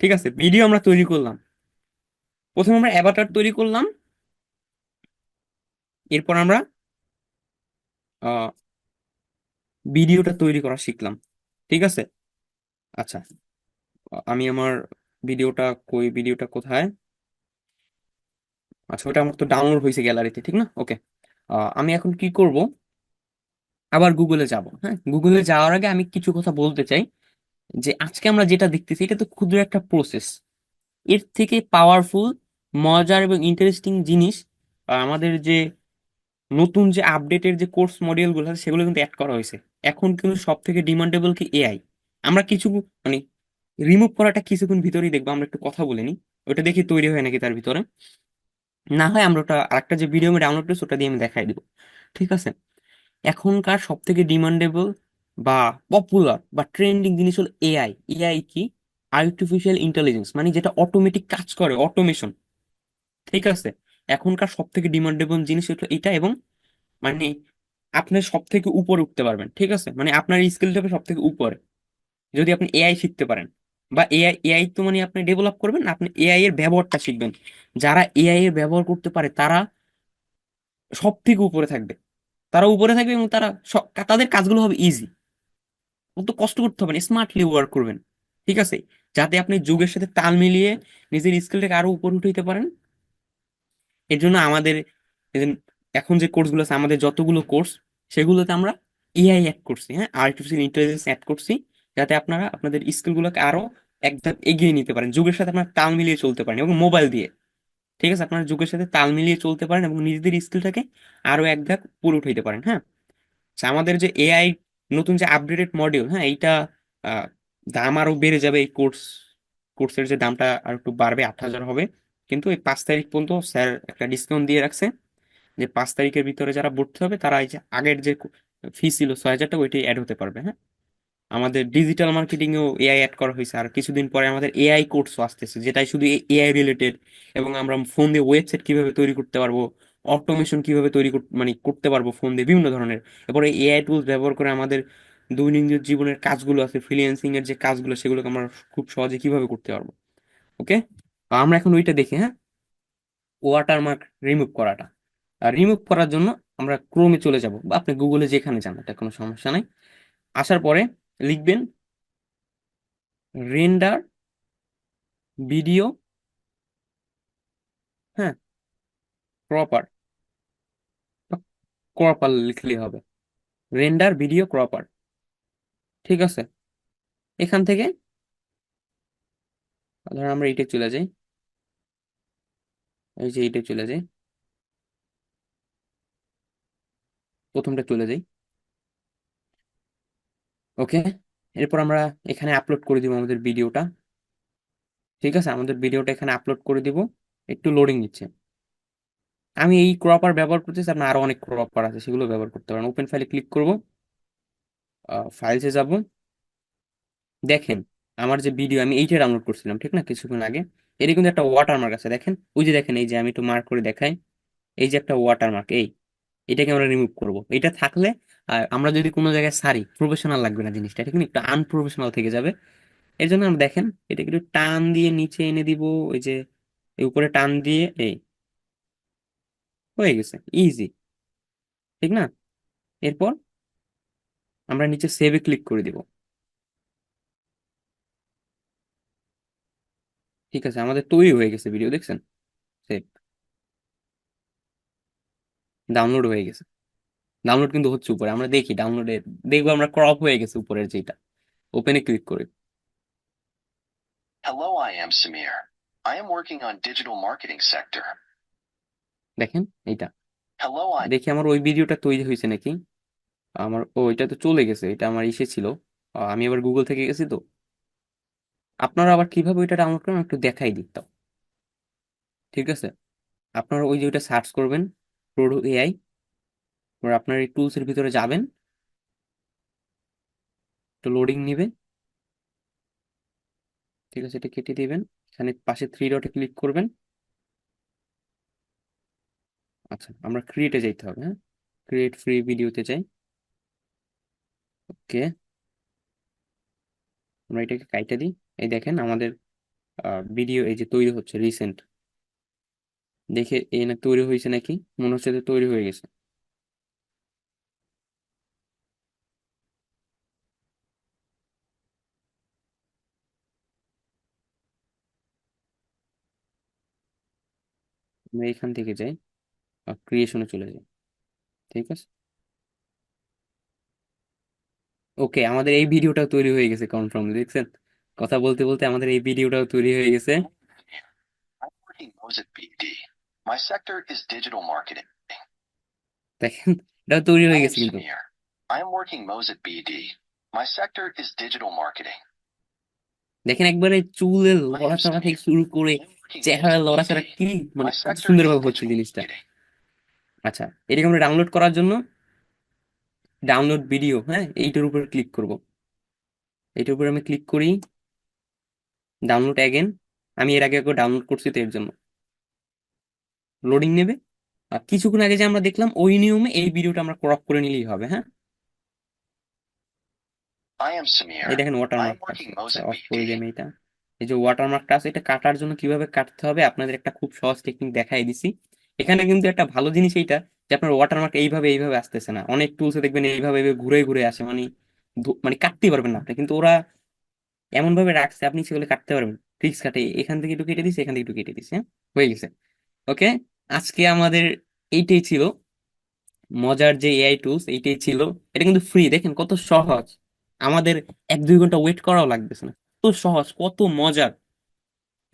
ঠিক আছে, ভিডিও আমরা তৈরি করলাম, প্রথমে আমরা অ্যাভাটার তৈরি করলাম, এরপর আমরা ভিডিওটা তৈরি করা শিখলাম। ঠিক আছে, আচ্ছা, আমি আমার ভিডিওটা কোথায়? আচ্ছা, ওটা আমার তো ডাউনলোড হয়েছে গ্যালারিতে, ঠিক না? ওকে, আমি এখন কি করব, আবার গুগলে যাব। হ্যাঁ, গুগলে যাওয়ার আগে আমি কিছু কথা বলতে চাই, যে আজকে আমরা যেটা দেখতেছি এটা তো ক্ষুদ্র একটা প্রসেস। এর থেকে পাওয়ারফুল, মজার এবং ইন্টারেস্টিং জিনিস আমাদের যে নতুন যে আপডেটের যে কোর্স মডিউল গুলো আছে সেগুলো কিন্তু অ্যাড করা হয়েছে। এখন কিন্তু সব থেকে ডিমান্ডেবল কি এআই। আমরা কিছু মানে রিমুভ করাটা কিছুক্ষণ ভিতরেই দেখবো, আমরা একটু কথা বলে নিই, ওটা দেখি তৈরি হয় নাকি তার ভিতরে। না হয় আমরা ওটা আরেকটা যে ভিডিও আমি ডাউনলোড করেছি ওটা দিয়ে আমি দেখাই দিব। ঠিক আছে, এখনকার সব থেকে ডিমান্ডেবল বা পপুলার বা ট্রেন্ডিং জিনিস হলো এআই। এআই কি? আর্টিফিশিয়াল ইন্টেলিজেন্স, মানে যেটা অটোমেটিক কাজ করে, অটোমেশন। ঠিক আছে, এখনকার সব থেকে ডিমান্ডেবল জিনিস হলো এটা। এবং মানে আপনি সব থেকে উপরে উঠতে পারবেন। ঠিক আছে, মানে আপনার স্কিলটা হবে সব থেকে উপরে যদি আপনি এআই শিখতে পারেন। বা এআই এআই তো মানে আপনি ডেভেলপ করবেন, আপনি এআই এর ব্যবহারটা শিখবেন। যারা এআই এর ব্যবহার করতে পারে তারা সব থেকে উপরে থাকবে। তারা উপরে থাকবে এবং তারা তাদের কাজগুলো হবে ইজি। অত কষ্ট করতে হবে না, স্মার্টলি ওয়ার্ক করবেন। ঠিক আছে, যাতে আপনি যুগের সাথে তাল মিলিয়ে নিজের স্কিলটাকে আরো উপরে উঠাইতে পারেন। এর জন্য আমাদের এই যে এখন যে কোর্সগুলো আছে, আমাদের যতগুলো কোর্স, সেগুলোতে আমরা এআই অ্যাড করছি। হ্যাঁ, আর্টিফিশিয়াল ইন্টেলিজেন্স অ্যাড করছি, যাতে আপনারা আপনাদের স্কিলগুলোকে আরো এক ধাপ এগিয়ে নিতে পারেন, যুগের সাথে আপনারা তাল মিলিয়ে চলতে পারেন, এবং মোবাইল দিয়ে। ঠিক আছে, আপনারা যুগের সাথে তাল মিলিয়ে চলতে পারেন এবং নিজেদের স্কিলটাকে আরো এক ধাপ উপরে উঠাইতে পারেন। হ্যাঁ, আচ্ছা, আমাদের যে এআই নতুন যে আপডেটেড মডিউল, হ্যাঁ, এইটা আহ, দাম আরো বেড়ে যাবে। এই কোর্সের যে দামটা আর একটু বাড়বে, 8,000 হবে। কিন্তু এই 5 তারিখ পর্যন্ত স্যার একটা ডিসকাউন্ট দিয়ে রাখছে, যে 5 তারিখের ভিতরে যারা ভর্তি হবে তারা এই যে আগের যে ফি ছিল 6,000 টাকা, ওইটাই অ্যাড হতে পারবে। হ্যাঁ, আমাদের ডিজিটাল মার্কেটিং এও এআই অ্যাড করা হয়েছে, আর কিছুদিন পরে আমাদের এআই কোর্সও আসতেছে, যেটাই শুধু এআই রিলেটেড। এবং আমরা ফোন দিয়ে ওয়েবসাইট কিভাবে তৈরি করতে পারবো, অটোমেশন কিভাবে মানে করতে পারবো ফোন দিয়ে, বিভিন্ন ধরনের। এরপরে এআই টুলস ব্যবহার করে আমাদের দৈনন্দিন জীবনের কাজগুলো আছে, ফ্রিল্যান্সিং এর যে কাজগুলো, সেগুলোকে আমরা খুব সহজে কিভাবে করতে পারবো। ওকে, আমরা এখন ওইটা দেখি। হ্যাঁ, ওয়াটারমার্ক রিমুভ করাটা, আর রিমুভ করার জন্য আমরা ক্রোমে চলে যাব, বা আপনি গুগলে যেখানে যান, এটা কোনো সমস্যা নাই। আসার পরে লিখবেন রেন্ডার ভিডিও, হ্যাঁ, প্রপার, প্রপার লিখলেই হবে। রেন্ডার ভিডিও ক্রপার, ঠিক আছে। এখান থেকে ধর আমরা এইটা চলে যাই, এই যে এইটা চলে যাই, প্রথমটা চলে যাই। ওকে, এরপর আমরা এখানে আপলোড করে দিব আমাদের ভিডিওটা, ঠিক আছে। আমাদের ভিডিওটা এখানে আপলোড করে দিব, একটু লোডিং নিচ্ছে। আমি এই ক্রপার ব্যবহার করতেছি, আপনার আরো অনেক ক্রপার আছে, সেগুলো ব্যবহার করতে পারেন। ওপেন ফাইলে ক্লিক করব, ফাইলসে যাব, দেখেন আমার যে ভিডিও আমি এইটা ডাউনলোড করছিলাম ঠিক না কিছুক্ষণ আগে, এর কিন্তু একটা ওয়াটারমার্ক আছে, দেখেন ওই যে দেখেন, এই যে আমি একটু মার্ক করে দেখাই, এই যে একটা ওয়াটারমার্ক, এটাকে আমরা রিমুভ করব। এটা থাকলে আমরা যদি কোনো জায়গায় সারি, প্রফেশনাল লাগবে না জিনিসটা, ঠিক না, একটু আনপ্রফেশনাল থেকে যাবে। এর জন্য আমরা দেখেন এটাকে একটু টান দিয়ে নিচে এনে দিব, ওই যে এই উপরে টান দিয়ে, হয়ে গেছে, ইজি, ঠিক না। এরপর আমরা নিচে সেভে ক্লিক করে দিব, ঠিক আছে, আমাদের তৈরি হয়ে গেছে ভিডিও, দেখছেন, সেভ, ডাউনলোড হয়ে গেছে। ডাউনলোড কিন্তু হচ্ছে উপরে, আমরা দেখি ডাউনলোডে, দেখবো আমরা ক্রপ হয়ে গেছে উপরের যেটা। ওপেনে ক্লিক করি, Hello, I am Samir. I am working on digital marketing sector. দেখেন এইটা, Hello, I দেখি আমার ওই ভিডিওটা তৈরি হয়েছে নাকি। আমার ওইটা তো চলে গেছে, এটা আমার ইসে ছিল, আমি আবার গুগল থেকে গেছি তো। আপনারা আবার কিভাবে ওইটা ডাউনলোড করেন একটু দেখাই দিতাম, ঠিক আছে। আপনারা ওই যে ওইটা সার্চ করবেন, প্রোডো এআই, আপনার এই টুলস এর ভিতরে যাবেন, একটু লোডিং নিবে, ঠিক আছে, এটা কেটে দিবেন, এখানে পাশে থ্রি ডটে ক্লিক করবেন। আচ্ছা, আমরা ক্রিয়েটে যাইতে হবে, হ্যাঁ, ক্রিয়েট ফ্রি ভিডিওতে যাই। ওকে, আমরা এটাকে কাইটা দিই। এই দেখেন আমাদের ভিডিও এই যে তৈরি হচ্ছে রিসেন্ট, দেখে এই না তৈরি হয়েছে নাকি, মনে হচ্ছে যে তৈরি হয়ে গেছে। আমরা এখান থেকে যাই, ক্রিয়েশনে চলে যাই, ঠিক আছে। ওকে, আমাদের এই ভিডিওটাও তৈরি হয়ে গেছে কনফার্ম, দেখছেন, কথা বলতে বলতে আমাদের এই ভিডিওটাও তৈরি হয়ে গেছে। I'm working Mozit BD. My sector is digital marketing. দেখেন এটাও তৈরি I হয়ে am গেছে কিন্তু, Samir. I am working Mozit BD. My sector is digital marketing. দেখেন একবারে চুলের I am লড়াচড়া থেকে Samir. শুরু করে I am working চেহারার Mozit লড়াচড়া BD. কি, মানে My কত sector is সুন্দরভাবে হচ্ছে digital জিনিসটা। marketing. আচ্ছা, এটাকে আমরা ডাউনলোড করার জন্য ডাউনলোড ভিডিও, হ্যাঁ, এইটার উপর ক্লিক করব, এইটার উপর আমি ক্লিক করি, ডাউনলোড অ্যাগেন। আমি এর আগে একবার ডাউনলোড করছি তো এর জন্য লোডিং নেবে। আর কিছুক্ষণ আগে যে আমরা দেখলাম ওই নিয়মে এই ভিডিওটা আমরা ক্রপ করে নিলেই হবে, হ্যাঁ। I am Samir. এই দেখেন I am ওয়াটারমার্কটা আছে, working আচ্ছা Mozit অফ করে BD. দিই আমি এটা। এই যে ওয়াটারমার্কটা আছে, এটা কাটার জন্য কিভাবে কাটতে হবে আপনাদের একটা খুব সহজ টেকনিক দেখাই দিছি। এখানে কিন্তু একটা ভালো জিনিস এইটা, যে আপনার ওয়াটারমার্ক এইভাবে এইভাবে আসতেছে না, অনেক টুলসে দেখবেন এইভাবে এইভাবে ঘুরে ঘুরে আসে, মানে মানে কাটতে পারবেন না আপনি, কিন্তু ওরা এমন ভাবে রাখছে আপনি সেগুলো কাটতে পারবেন, ট্রিক্স কাটে, এখান থেকে একটু কেটে দিছে, এখান থেকে একটু কেটে দিছে, হ্যাঁ, হয়ে গেছে। ওকে, আজকে আমাদের এইটাই ছিল, মজার যে এআই টুলস এইটাই ছিল। এটা কিন্তু ফ্রি, দেখেন কত সহজ, আমাদের 1-2 ঘন্টা ওয়েট করাও লাগতেছে না, কত সহজ, কত মজার,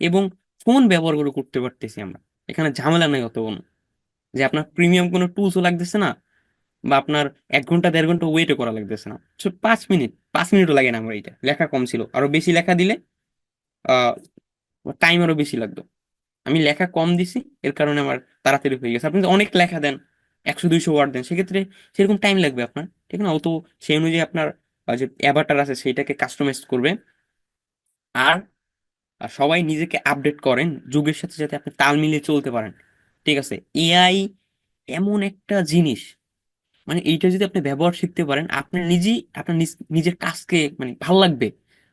এবং ফোন ব্যবহার করে করতে পারতেছি আমরা, এখানে ঝামেলা নেই অত কোনো, যে আপনার প্রিমিয়াম কোনো টুলসও লাগতেছে না, বা আপনার 1 ঘন্টা 1.5 ঘন্টা ওয়েটও করা লাগতেছে না, 5 মিনিটও লাগে না। আমরা এটা লেখা কম ছিল, আরো বেশি লেখা দিলে আহ টাইম আরো বেশি লাগতো, আমি লেখা কম দিছি, এর কারণে আমার তাড়াতাড়ি হয়ে গেছে। আপনি যদি অনেক লেখা দেন, 100-200 ওয়ার্ড দেন, সেক্ষেত্রে সেরকম টাইম লাগবে আপনার, ঠিক না, ও তো সেই অনুযায়ী আপনার যে অ্যাভাটার আছে সেইটাকে কাস্টমাইজ করবে। আর আর সবাই নিজেকে আপডেট করেন যুগের সাথে সাথে, আপনি তাল মিলিয়ে চলতে পারেন, ঠিক আছে। এআই এমন একটা জিনিস, মানে এইটা যদি আপনি ব্যবহার শিখতে পারেন, আপনার নিজেই আপনার নিজের কাজকে মানে ভালো লাগবে,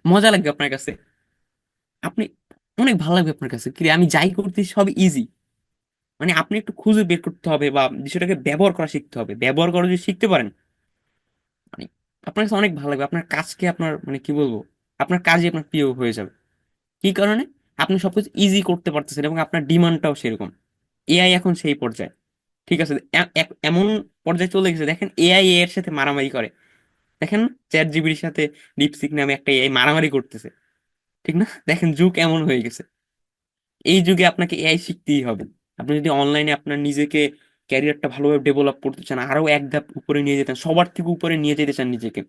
মজা লাগবে আপনার কাছে, আপনি অনেক ভালো লাগবে আপনার কাছে, কি রে, আমি যাই করতেছি সব ইজি। মানে আপনি একটু খুঁজে বের করতে হবে, বা বিষয়টাকে ব্যবহার করা শিখতে হবে, ব্যবহার করা যদি শিখতে পারেন, মানে আপনার কাছে অনেক ভালো লাগবে, আপনার কাজকে আপনার মানে কি বলবো, আপনার কাজই আপনার প্রিয় হয়ে যাবে। কি কারণে? আপনি সবকিছু ইজি করতে পারতেছেন এবং আপনার ডিমান্ডটাও সেরকম, এআই এখন সেই পর্যায়ে, ঠিক আছে, এমন পর্যায়ে চলে গেছে, দেখেন এআই এর সাথে মারামারি করে। দেখেন চ্যাট জিপিটির সাথে ডিপসিক নামে একটা এআই মারামারি করতেছে, ঠিক না? দেখেন যুগ এমন হয়ে গেছে। এই যুগে আপনাকে এআই শিখতেই হবে। আপনি যদি অনলাইনে আপনার নিজেকে ক্যারিয়ারটা ভালোভাবে ডেভেলপ করতে চান, আরো এক ধাপ উপরে নিয়ে যেতে চান, সবার থেকে উপরে নিয়ে যেতে চান নিজেকে,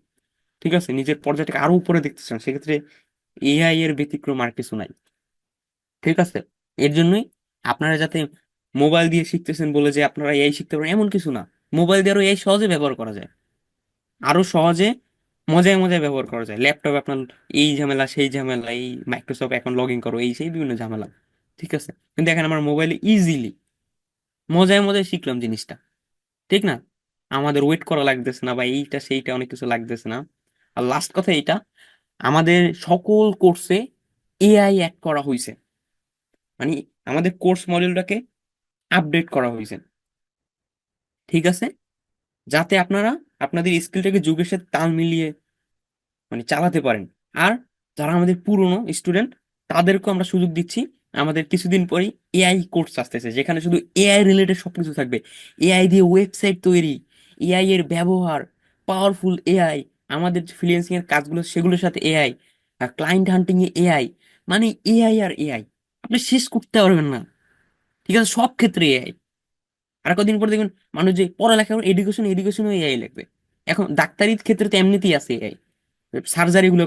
ঠিক আছে, নিজের পর্যায়টাকে আরো উপরে দেখতে চান, সেক্ষেত্রে এআই এর ব্যতিক্রম আর কিছু নাই। ঠিক আছে, এর জন্যই আপনারা যাতে মোবাইল দিয়ে শিখতেছেন বলে যে আপনারা এআই শিখতে পারেন এমন কিছু না। মোবাইল দিয়ে আরো এআই সহজে ব্যবহার করা যায়, আরো সহজে মজায় মজায় ব্যবহার করা যায়। ল্যাপটপে আপনার এই ঝামেলা সেই ঝামেলা, এই মাইক্রোসফট এখন লগ ইন করো, এই সেই বিভিন্ন ঝামেলা, ঠিক আছে। কিন্তু দেখেন আমার মোবাইলে ইজিলি মজায় মজায় শিখলাম জিনিসটা, ঠিক না? আমাদের ওয়েট করা লাগতেছে না, বা এইটা সেইটা অনেক কিছু লাগতেছে না। আর লাস্ট কথা এইটা, আমাদের সকল কোর্সে এআই অ্যাড করা হয়েছে, মানে আমাদের কোর্স মডিউলটাকে আপডেট করা হয়েছে, ঠিক আছে, যাতে আপনারা আপনাদের স্কিলটাকে যুগের সাথে তাল মিলিয়ে মানে চালাতে পারেন। আর যারা আমাদের পুরনো স্টুডেন্ট, তাদেরকেও আমরা সুযোগ দিচ্ছি। আমাদের কিছুদিন পরেই এআই কোর্স আসতেছে, যেখানে শুধু এআই রিলেটেড সবকিছু থাকবে। এআই দিয়ে ওয়েবসাইট তৈরি, এআই এর ব্যবহার, পাওয়ারফুল এআই, আমাদের ফ্রিল্যান্সিং এর কাজগুলো সেগুলোর সাথে এআই, আর ক্লায়েন্ট হান্টিং এ এআই, মানে এআই আর এআই, আপনি শেষ করতে পারবেন না, ঠিক আছে, সব ক্ষেত্রে এআই। আর কদিন পর দেখবেন মানুষ যে পড়ালেখার এডুকেশনও এআই লাগবে। এখন ডাক্তারির ক্ষেত্রে তো এমনিতেই আছে এআই, সার্জারি গুলো